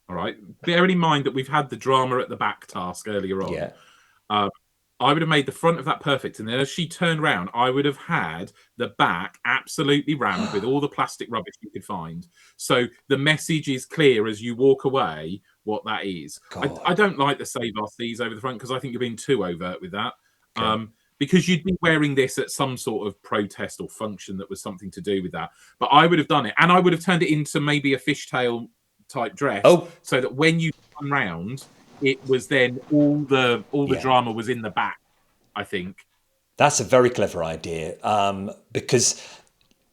All right. Bearing in mind that we've had the drama at the back task earlier on. Yeah. I would have made the front of that perfect. And then as she turned around, I would have had the back absolutely rammed with all the plastic rubbish you could find. So the message is clear as you walk away what that is. I don't like the save our seas over the front, because I think you're being too overt with that. Okay. Because you'd be wearing this at some sort of protest or function that was something to do with that. But I would have done it. And I would have turned it into maybe a fishtail type dress. So that when you come round, it was then all the drama was in the back, I think. That's a very clever idea, because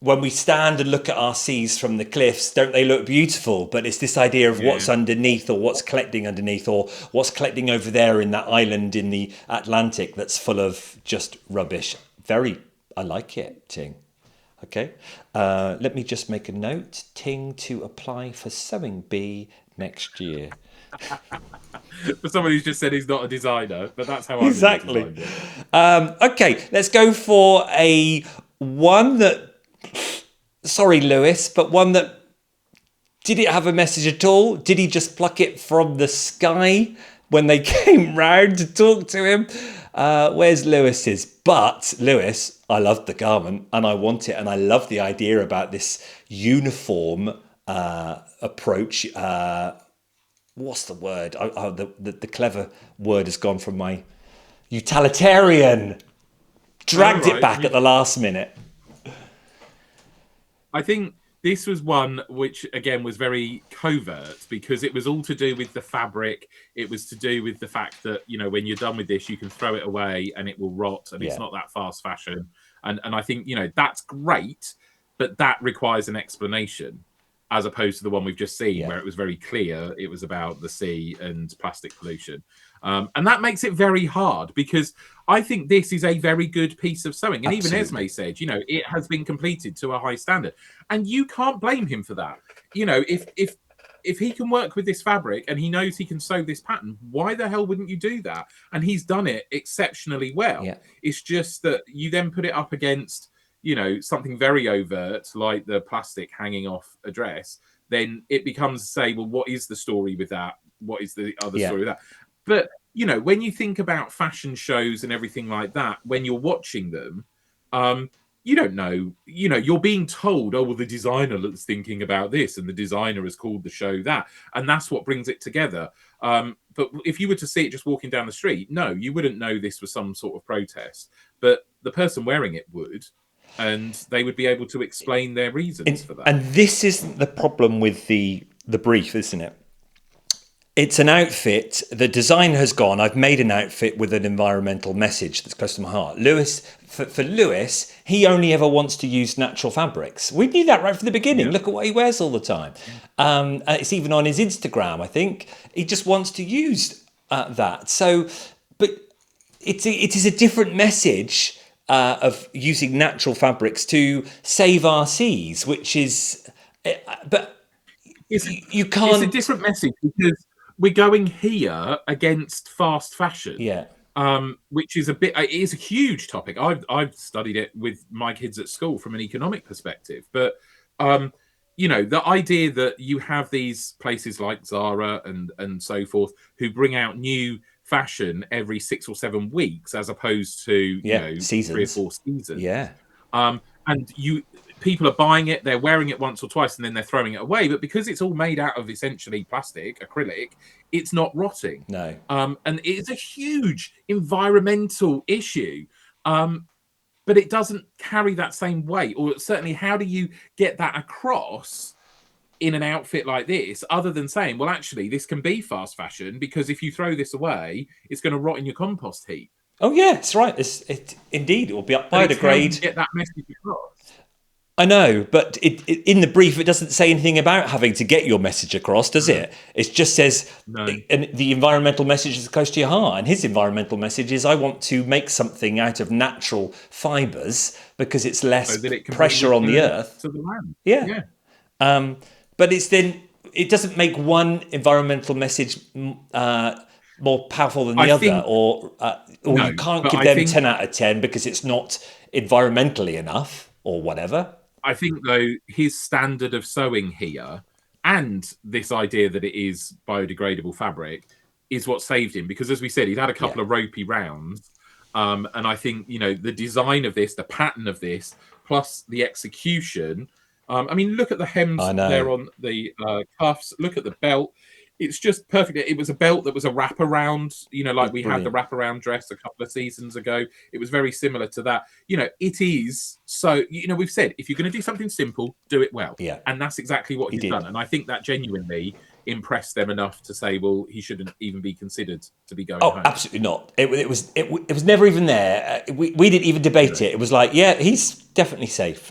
when we stand and look at our seas from the cliffs, don't they look beautiful? But it's this idea of what's underneath, or what's collecting underneath, or what's collecting over there in that island in the Atlantic that's full of just rubbish. I like it, Ting. Okay, let me just make a note. Ting to apply for Sewing Bee next year. For someone who's just said he's not a designer, but that's how I exactly. Okay, let's go for a one that. Sorry, Lewis, but one that. Did it have a message at all? Did he just pluck it from the sky when they came round to talk to him? Where's Lewis's? But Lewis, I love the garment and I want it, and I love the idea about this uniform approach. What's the word? The clever word has gone from my utilitarian. Dragged it back at the last minute. I think this was one which, again, was very covert because it was all to do with the fabric. It was to do with the fact that, when you're done with this, you can throw it away and it will rot and it's not that fast fashion. And I think, that's great, but that requires an explanation as opposed to the one we've just seen where it was very clear it was about the sea and plastic pollution. And that makes it very hard because I think this is a very good piece of sewing. And even Esme said, it has been completed to a high standard. And you can't blame him for that. If he can work with this fabric and he knows he can sew this pattern, why the hell wouldn't you do that? And he's done it exceptionally well. Yeah. It's just that you then put it up against, something very overt like the plastic hanging off a dress, then it becomes, say, well, what is the story with that? What is the other story with that? But, when you think about fashion shows and everything like that, when you're watching them, you don't know, you're being told, oh, well, the designer was thinking about this and the designer has called the show that. And that's what brings it together. But if you were to see it just walking down the street, no, you wouldn't know this was some sort of protest. But the person wearing it would. And they would be able to explain their reasons for that. And this isn't the problem with the brief, isn't it? It's an outfit. The designer has gone, I've made an outfit with an environmental message that's close to my heart. For Lewis, he only ever wants to use natural fabrics. We knew that right from the beginning. Yeah. Look at what he wears all the time. It's even on his Instagram, I think. He just wants to use that. So, but it is a different message of using natural fabrics to save our seas, which is, but you can't. It's a different message because we're going here against fast fashion, which is it is a huge topic. I've studied it with my kids at school from an economic perspective, but the idea that you have these places like Zara and so forth who bring out new fashion every 6 or 7 weeks as opposed to seasons. 3 or 4 seasons. And people are buying it, they're wearing it once or twice and then they're throwing it away, but because it's all made out of essentially plastic, acrylic, it's not rotting. No. And it's a huge environmental issue, but it doesn't carry that same weight. Or certainly, how do you get that across in an outfit like this, other than saying, well, actually, this can be fast fashion because if you throw this away, it's going to rot in your compost heap. Oh, yeah, that's right. Indeed, it will be biodegrade. Get that message across. I know, but in the brief, it doesn't say anything about having to get your message across, does it? It just says and the environmental message is close to your heart. And his environmental message is, I want to make something out of natural fibres because it's less pressure on the earth. To the land. Yeah. But it doesn't make one environmental message more powerful than the other, or you can't give them 10 out of 10 because it's not environmentally enough or whatever. I think, though, his standard of sewing here and this idea that it is biodegradable fabric is what saved him. Because, as we said, he'd had a couple of ropey rounds. And I think, the design of this, the pattern of this, plus the execution. Look at the hems there on the cuffs. Look at the belt. It's just perfect. It was a belt that was a wraparound, like we had the wraparound dress a couple of seasons ago. It was very similar to that. It is. So, we've said, if you're going to do something simple, do it well. Yeah. And that's exactly what he's done. And I think that genuinely impressed them enough to say, well, he shouldn't even be considered to be going home. Absolutely not. It was never even there. We didn't even debate it. It was like, he's definitely safe.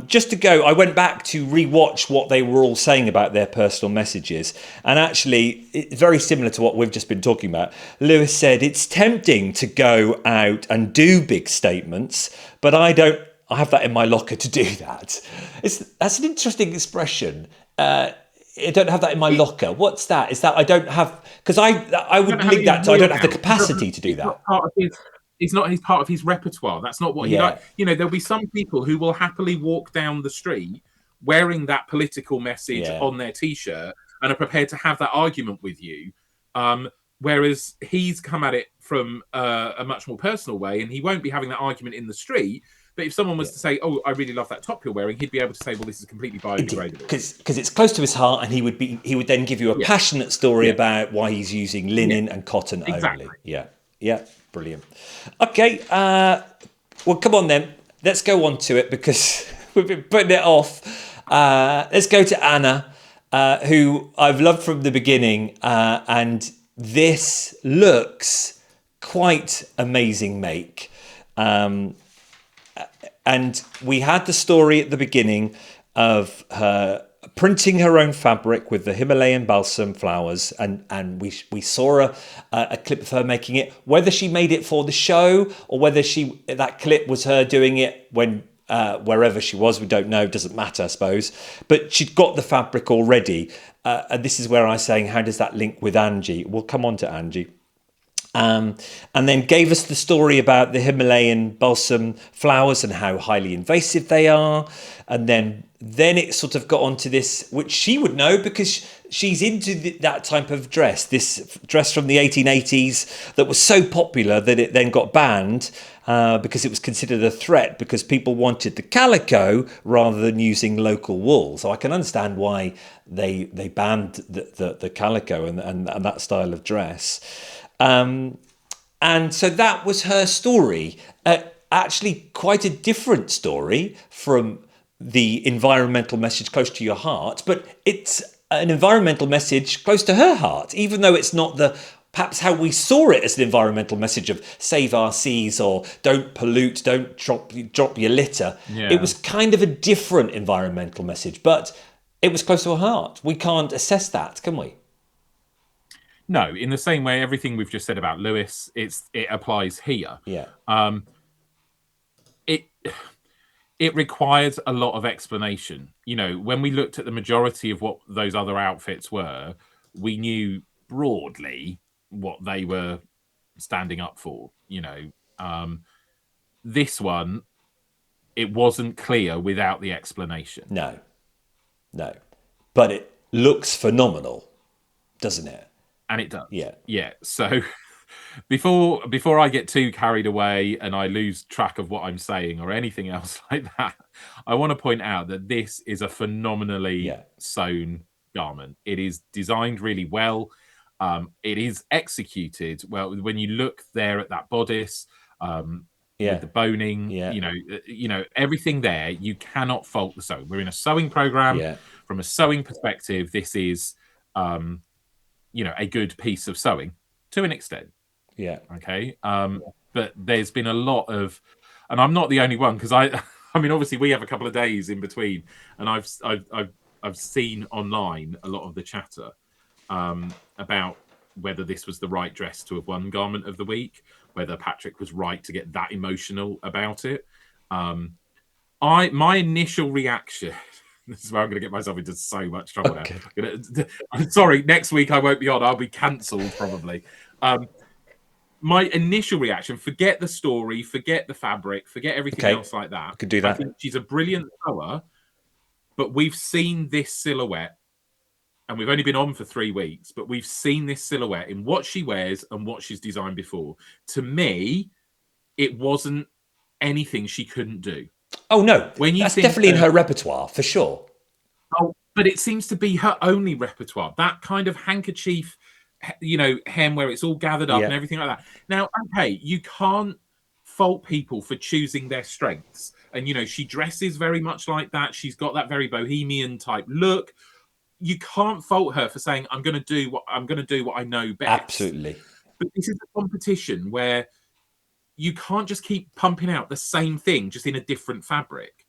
Just to go, I went back to rewatch what they were all saying about their personal messages, and actually, it's very similar to what we've just been talking about. Lewis said, it's tempting to go out and do big statements, but I have that in my locker to do that. That's an interesting expression. I don't have that in my locker. What's that? Is that I don't have, because I would link that to I don't have the capacity to do that. It's not part of his repertoire. That's not what he likes. There'll be some people who will happily walk down the street wearing that political message on their T-shirt and are prepared to have that argument with you. Whereas he's come at it from a much more personal way, and he won't be having that argument in the street. But if someone was to say, "Oh, I really love that top you're wearing," he'd be able to say, "Well, this is completely biodegradable." Because it's close to his heart, and he would then give you a passionate story about why he's using linen and cotton only. Yeah, brilliant. Okay, well, come on then, let's go on to it because we've been putting it off. Let's go to Anna, who I've loved from the beginning, and this looks quite amazing make. And we had the story at the beginning of her printing her own fabric with the Himalayan balsam flowers, and we saw a clip of her making it. Whether she made it for the show or whether that clip was her doing it when wherever she was, we don't know. Doesn't matter, I suppose. But she'd got the fabric already, and this is where I was saying, how does that link with Angie? We'll come on to Angie. And then gave us the story about the Himalayan balsam flowers and how highly invasive they are. And then it sort of got onto this, which she would know because she's into that type of dress, this dress from the 1880s that was so popular that it then got banned because it was considered a threat because people wanted the calico rather than using local wool. So I can understand why they banned the calico and that style of dress. And so that was her story. Actually, quite a different story from the environmental message close to your heart, but it's an environmental message close to her heart, even though it's not perhaps how we saw it as an environmental message of save our seas or don't pollute, don't drop your litter. Yeah. It was kind of a different environmental message, but it was close to her heart. We can't assess that, can we? No, in the same way, everything we've just said about Lewis, it applies here. Yeah. It requires a lot of explanation. You know, when we looked at the majority of what those other outfits were, we knew broadly what they were standing up for. You know, this one, it wasn't clear without the explanation. No. But it looks phenomenal, doesn't it? And it does. Yeah. So before I get too carried away and I lose track of what I'm saying or anything else like that, I want to point out that this is a phenomenally sewn garment. It is designed really well. It is executed well. When you look there at that bodice, with the boning, you know everything there, you cannot fault the sewing. We're in a sewing program. From a sewing perspective, this is a good piece of sewing to an extent. Okay. But there's been a lot of, and I'm not the only one because I mean, obviously we have a couple of days in between, and I've seen online a lot of the chatter about whether this was the right dress to have won Garment of the Week, whether Patrick was right to get that emotional about it. My initial reaction. This is where I'm going to get myself into so much trouble now. I'm sorry, next week I won't be on. I'll be cancelled probably. My initial reaction, forget the story, forget the fabric, forget everything else like that. Could do that. I think she's a brilliant sewer, but we've seen this silhouette, and we've only been on for 3 weeks, but we've seen this silhouette in what she wears and what she's designed before. To me, it wasn't anything she couldn't do. Oh, no. That's definitely in her repertoire, for sure. Oh, but it seems to be her only repertoire. That kind of handkerchief, hem where it's all gathered up and everything like that. Now, okay, you can't fault people for choosing their strengths. And, she dresses very much like that. She's got that very bohemian type look. You can't fault her for saying, I'm going to do what I know best. Absolutely. But this is a competition where you can't just keep pumping out the same thing just in a different fabric.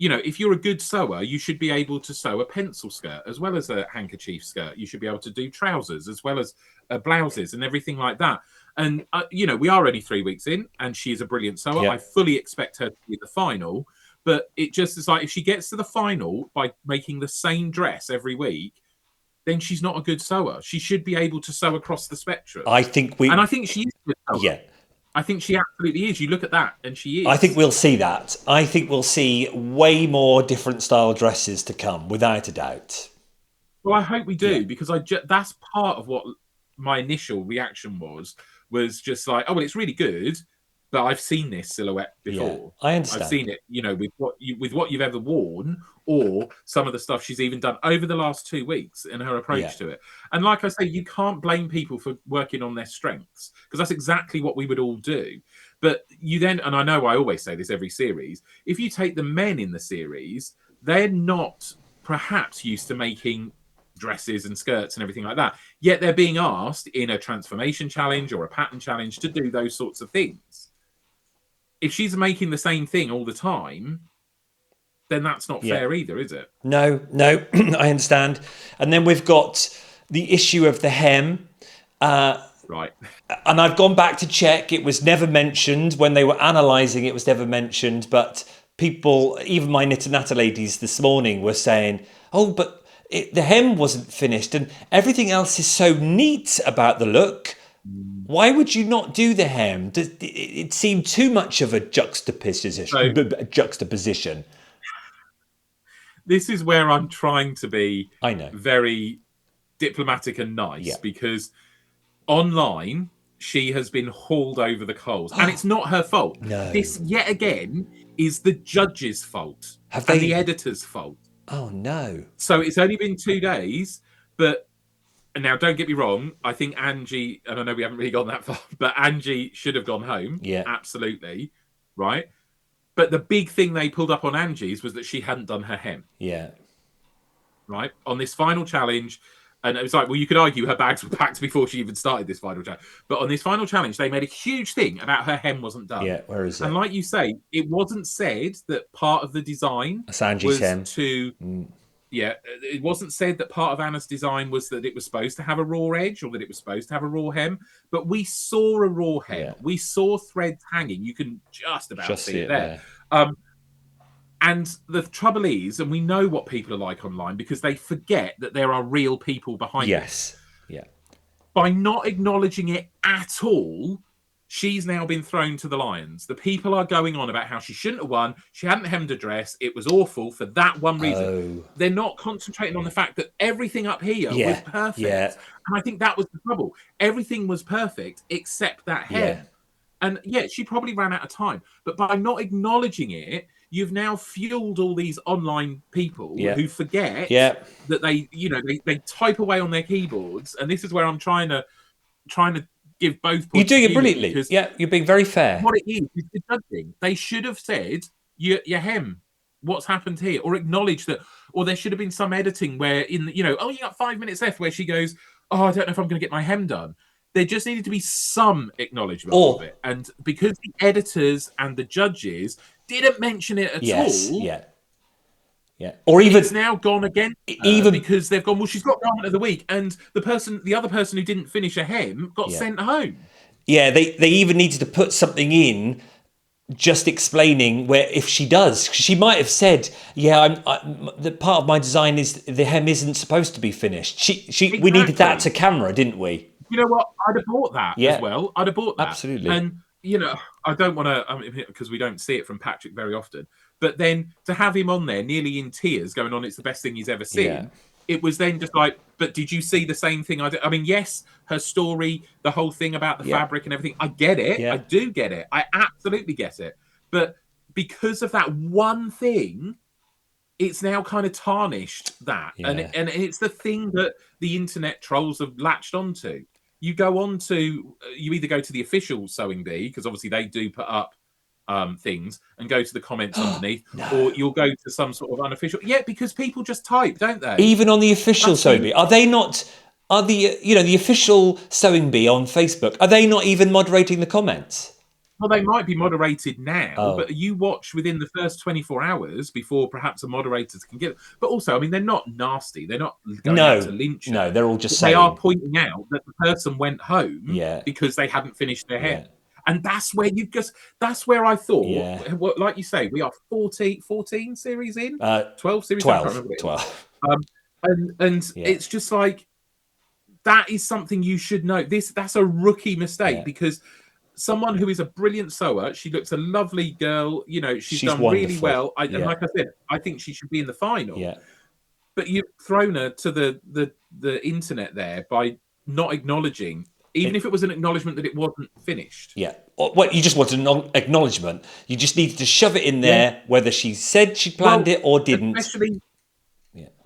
If you're a good sewer, you should be able to sew a pencil skirt as well as a handkerchief skirt. You should be able to do trousers as well as blouses and everything like that. And, we are only 3 weeks in, and she's a brilliant sewer. I fully expect her to be the final. But it just is like, if she gets to the final by making the same dress every week, then she's not a good sewer. She should be able to sew across the spectrum. I think she is a good sewer. Yeah. I think she absolutely is. You look at that, and she is. I think we'll see that. I think we'll see way more different style dresses to come, without a doubt. Well, I hope we do, because that's part of what my initial reaction was just like, oh, well, it's really good, but I've seen this silhouette before. I understand. I've seen it, with what you've ever worn, or some of the stuff she's even done over the last 2 weeks in her approach to it. And like I say, you can't blame people for working on their strengths, because that's exactly what we would all do. But you then, and I know I always say this every series, if you take the men in the series, they're not perhaps used to making dresses and skirts and everything like that. Yet they're being asked in a transformation challenge or a pattern challenge to do those sorts of things. If she's making the same thing all the time, then that's not fair either, is it? No, I understand. And then we've got the issue of the hem. Right. And I've gone back to check. It was never mentioned when they were analysing. It was never mentioned. But people, even my knit and natter ladies this morning, were saying, "Oh, but the hem wasn't finished, and everything else is so neat about the look. Why would you not do the hem? It seemed too much of a juxtaposition." So this is where I'm trying to be I know. very diplomatic and nice, because online she has been hauled over the coals, and it's not her fault. No. This yet again is the judge's fault and the editor's fault. Oh no. So it's only been 2 days, but now don't get me wrong, I think Angie, and I know we haven't really gone that far, but Angie should have gone home. Yeah. Absolutely. Right. But the big thing they pulled up on Angie's was that she hadn't done her hem. Yeah. Right. On this final challenge. And it was like, well, you could argue her bags were packed before she even started this final challenge. But on this final challenge, they made a huge thing about her hem wasn't done. Yeah, where is it? And like you say, it wasn't said that part of the design was hem. Yeah, it wasn't said that part of Anna's design was that it was supposed to have a raw edge or that it was supposed to have a raw hem. But we saw a raw hem. Yeah. We saw threads hanging. You can just about see it there. And the trouble is, and we know what people are like online, because they forget that there are real people behind it. Yes. Yeah. By not acknowledging it at all, she's now been thrown to the lions. The people are going on about how she shouldn't have won. She hadn't hemmed a dress. It was awful for that one reason. They're not concentrating on the fact that everything up here was perfect. Yeah. And I think that was the trouble. Everything was perfect except that hem. Yeah. And she probably ran out of time. But by not acknowledging it, you've now fueled all these online people who forget that they type away on their keyboards. And this is where I'm trying to give both points. You're doing it brilliantly. Yeah, you're being very fair. What it is the judging. They should have said, your hem, what's happened here? Or acknowledge that, or there should have been some editing where you got 5 minutes left where she goes, oh, I don't know if I'm going to get my hem done. There just needed to be some acknowledgement of it. And because the editors and the judges didn't mention it at all. Yeah. Or even it's now gone again. Because they've gone, well, she's got garment of the week, and the other person who didn't finish a hem got sent home. Yeah, they even needed to put something in just explaining where if she does, she might have said, the part of my design is the hem isn't supposed to be finished. Exactly. We needed that to camera, didn't we? You know what? I'd have bought that as well. I'd have bought that. Absolutely. And, I don't want to, because we don't see it from Patrick very often, but then to have him on there nearly in tears going on, it's the best thing he's ever seen. It was then just like, but did you see the same thing I did? I mean, yes, her story, the whole thing about the fabric and everything, I get it. I do get it. I absolutely get it. But because of that one thing, it's now kind of tarnished that. And it's the thing that the internet trolls have latched onto. You either go to the official Sewing Bee, because obviously they do put up things, and go to the comments underneath, or you'll go to some sort of unofficial. Yeah, because people just type, don't they? Even on the official Sewing Bee, are the official Sewing Bee on Facebook? Are they not even moderating the comments? Well, they might be moderated now, but you watch within the first 24 hours before perhaps a moderator can get it. But also, I mean, they're not nasty. They're not going out to lynch. No, they're all just saying. They are pointing out that the person went home because they hadn't finished their hair. And that's where that's where I thought, like you say, we are 14 series in? 12 series? 12. And it's just like, that is something you should know. That's a rookie mistake, because someone who is a brilliant sewer, she looks a lovely girl, she's done wonderful. Really well. And like I said, I think she should be in the final. Yeah. But you've thrown her to the internet there by not acknowledging, even if it was an acknowledgement that it wasn't finished. Yeah. What you just wanted an acknowledgement. You just needed to shove it in there, whether she said she planned it or didn't.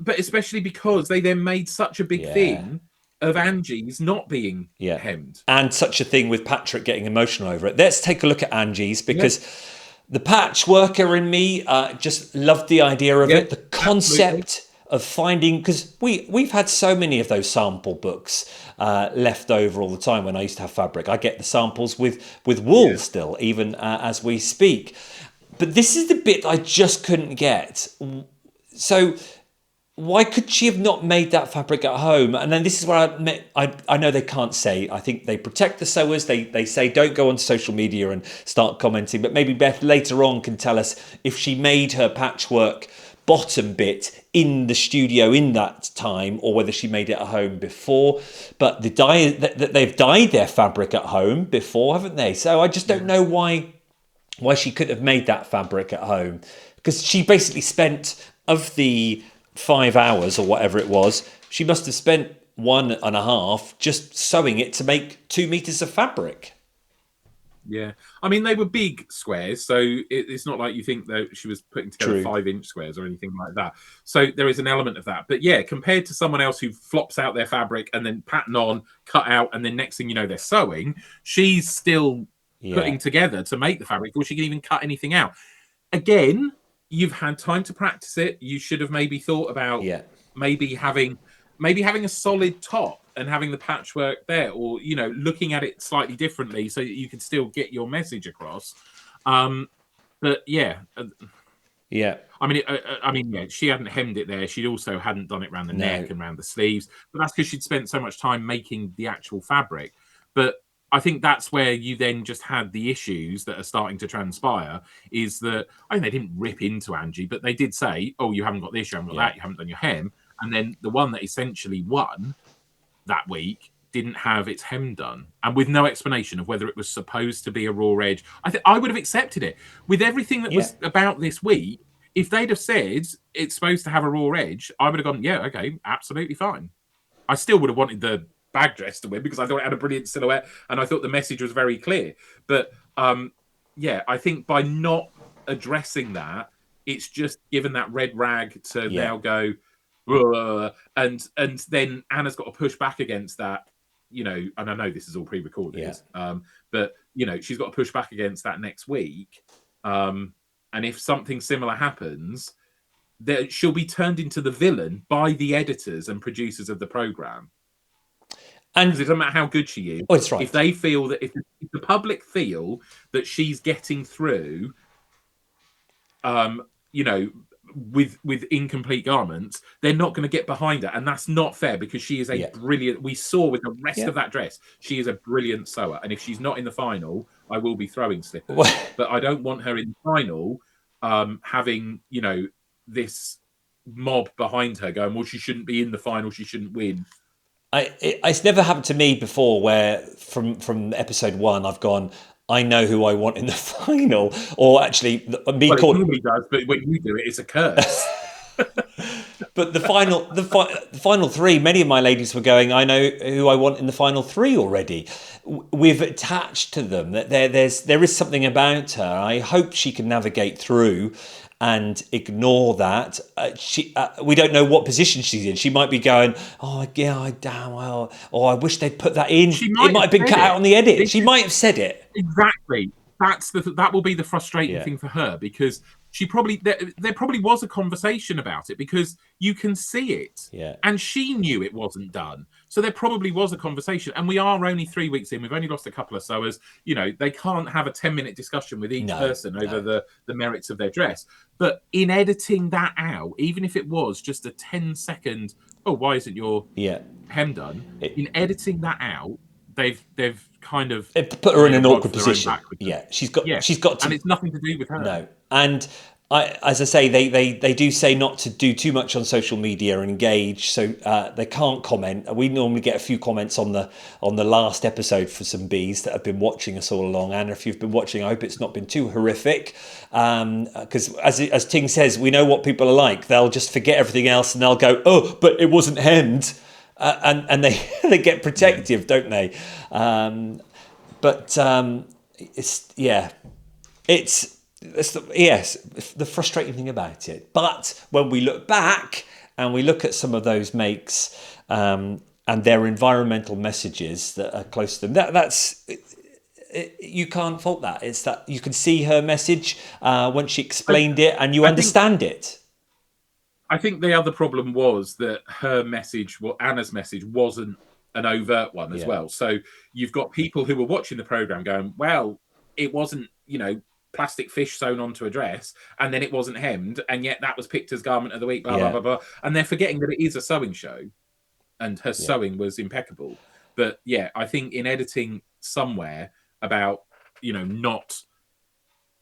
Especially because they then made such a big thing of Angie's not being hemmed. And such a thing with Patrick getting emotional over it. Let's take a look at Angie's, because the patchworker in me just loved the idea of it. The Absolutely. concept of finding, because we've had so many of those sample books left over all the time. When I used to have fabric, I get the samples with wool Yeah. still, even as we speak. But this is the bit I just couldn't get. So why could she have not made that fabric at home? And then this is where I know they can't say. I think they protect the sewers. They say don't go on social media and start commenting. But maybe Beth later on can tell us if she made her patchwork bottom bit in the studio in that time, or whether she made it at home before. But the dye that they've dyed their fabric at home before, haven't they? So I just don't Yeah. know why she could have made that fabric at home, because she basically spent, of the 5 hours or whatever it was, she must have spent 1.5 just sewing it to make 2 meters of fabric. Yeah, I mean they were big squares, so it's not like you think that she was putting together True. 5-inch squares or anything like that. So there is an element of that. But yeah, compared to someone else who flops out their fabric and then pattern on, cut out, and then next thing you know they're sewing, she's still Yeah. putting together to make the fabric before she can even cut anything out. Again, you've had time to practice it. You should have maybe thought about Yeah. maybe having a solid top and having the patchwork there, or looking at it slightly differently so that you can still get your message across. But yeah, Yeah. yeah, she hadn't hemmed it there. She also hadn't done it around the No. neck and around the sleeves, but that's because she'd spent so much time making the actual fabric. But I think that's where you then just had the issues that are starting to transpire. Is that I think they didn't rip into Angie, but they did say, "Oh, you haven't got this, you haven't got Yeah. that, you haven't done your hem." And then the one that essentially won that week didn't have its hem done, and with no explanation of whether it was supposed to be a raw edge. I think I would have accepted it with everything that Yeah. was about this week. If they'd have said it's supposed to have a raw edge, I would have gone, yeah, okay, absolutely fine. I still would have wanted the bag dress to win because I thought it had a brilliant silhouette and I thought the message was very clear. But yeah, I think by not addressing that, it's just given that red rag to Yeah. now go, "Ugh," and then Anna's got to push back against that, and I know this is all pre-recorded, Yeah. but she's got to push back against that next week. And if something similar happens, that she'll be turned into the villain by the editors and producers of the program. Because it And doesn't matter how good she is, oh, it's if right. they feel that if the public feel that she's getting through, you know, with incomplete garments, they're not going to get behind her, and that's not fair because she is a Yeah. brilliant. We saw with the rest Yeah. of that dress, she is a brilliant sewer, and if she's not in the final, I will be throwing slippers. Well, But I don't want her in the final, having this mob behind her going, well, she shouldn't be in the final, she shouldn't win. It's never happened to me before where from episode 1 I've gone, I know who I want in the final, or actually me Well, it call. normally does, but when you do it, it's a curse. But the final three, many of my ladies were going, I know who I want in the final three already. We've attached to them that there is something about her. I hope she can navigate through and ignore that. We don't know what position she's in. She might be going, oh yeah, damn well, or I wish they'd put that in. She It might might have have been said cut out it. on the edit. This She is might have said it. exactly that will be the frustrating Yeah, thing for her because she probably there probably was a conversation about it because you can see it, yeah. and she knew it wasn't done. So there probably was a conversation, and we are only 3 weeks in. We've only lost a couple of sewers. They can't have a 10-minute discussion with each No, person over no. the merits of their dress. But in editing that out, even if it was just a 10-second, oh, why isn't your Yeah. hem done? In It, editing that out, they've kind of it put her in made a an rod awkward for their own position. back with them. Yeah, she's Yeah, got and to. it's nothing to do with her. No. And as I say, they do say not to do too much on social media and engage, so they can't comment. We normally get a few comments on the last episode for some bees that have been watching us all along. And if you've been watching, I hope it's not been too horrific, because as Ting says, we know what people are like. They'll just forget everything else and they'll go, oh, but it wasn't hemmed, and they they get protective, don't they? But it's yeah. It's the frustrating thing about it. But when we look back and we look at some of those makes and their environmental messages that are close to them, you can't fault that. It's that you can see her message when she I, explained it and you I think understand it. I think the other problem was that her message, well, Anna's message, wasn't an overt one as Yeah. well. So you've got people who were watching the program going, well, it wasn't, plastic fish sewn onto a dress, and then it wasn't hemmed, and yet that was picked as garment of the week, blah, blah, Yeah. blah, blah. And they're forgetting that it is a sewing show, and her Yeah. sewing was impeccable. But yeah, I think in editing somewhere about, not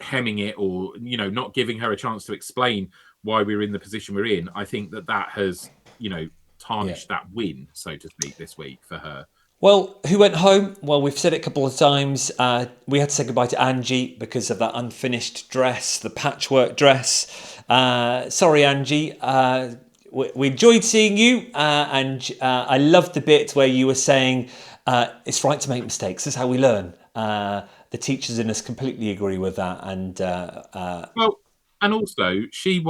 hemming it, or not giving her a chance to explain why we're in the position we're in, I think that has tarnished that win, so to speak, this week for her. Well, who went home? Well, we've said it a couple of times. We had to say goodbye to Angie because of that unfinished dress, the patchwork dress. Sorry, Angie. We enjoyed seeing you, and I loved the bit where you were saying it's right to make mistakes. This is how we learn. The teachers in us completely agree with that, and well, and also she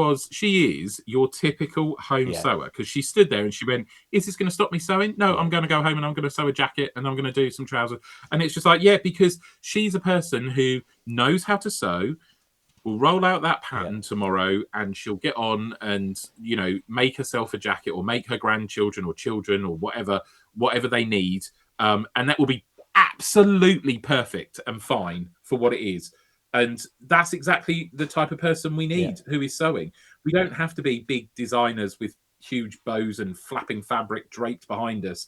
is your typical home sewer, because she stood there and she went, "Is this going to stop me sewing? No, I'm going to go home and I'm going to sew a jacket and I'm going to do some trousers." And it's just like, yeah, because she's a person who knows how to sew, will roll out that pattern tomorrow, and she'll get on and make herself a jacket, or make her grandchildren or children or whatever they need, and that will be absolutely perfect and fine for what it is. And that's exactly the type of person we need who is sewing. We don't have to be big designers with huge bows and flapping fabric draped behind us.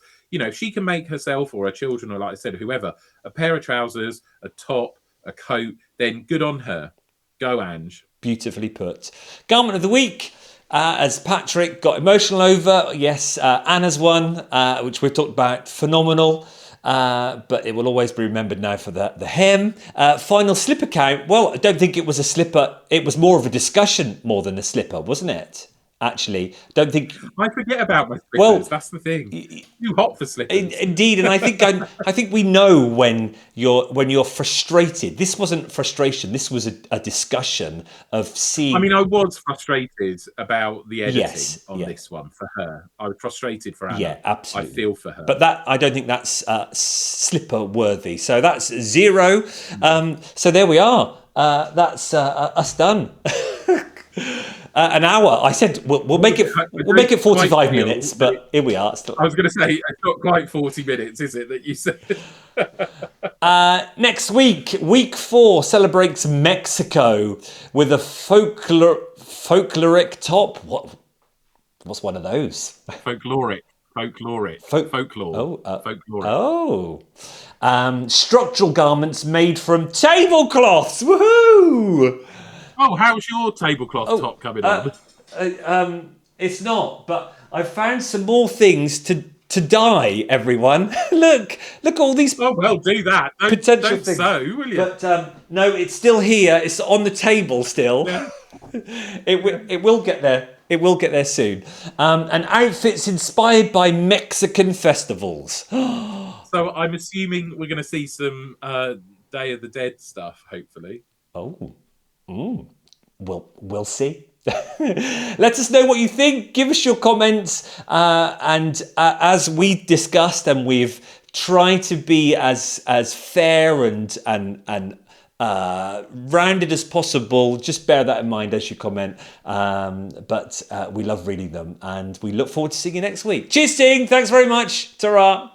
She can make herself or her children, or like I said, whoever, a pair of trousers, a top, a coat, then good on her. Go, Ange. Beautifully put. Garment of the week, as Patrick got emotional over. Yes, Anna's one, which we've talked about, phenomenal. But it will always be remembered now for the hem. Final slipper count. Well, I don't think it was a slipper. It was more of a discussion more than a slipper, wasn't it? Actually, don't think. I forget about my slippers. Well, that's the thing. Too hot for slippers. Indeed, and I think we know when you're frustrated. This wasn't frustration. This was a discussion of seeing. I mean, I was frustrated about the editing on this one for her. I was frustrated for Anna. Yeah, absolutely. I feel for her. But I don't think that's slipper worthy. So that's 0. So there we are. That's us done. An hour. I said we'll make it 45 minutes, but here we are. Still. I was going to say it's not quite 40 minutes, is it? That you said. Next week, week 4 celebrates Mexico with a folkloric top. What's one of those? Folklore. Structural garments made from tablecloths. Woohoo! Oh, how's your tablecloth top coming on? It's not, but I've found some more things to dye, everyone. look all these do that. Potential don't things. Sew, will you? But no, it's still here. It's on the table still. Yeah. It will get there. It will get there soon. And outfits inspired by Mexican festivals. So I'm assuming we're going to see some Day of the Dead stuff, hopefully. Oh. We'll see. Let us know what you think. Give us your comments. And as we discussed, and we've tried to be as fair and rounded as possible, just bear that in mind as you comment. But we love reading them, and we look forward to seeing you next week. Cheers, Sting. Thanks very much. Ta-ra.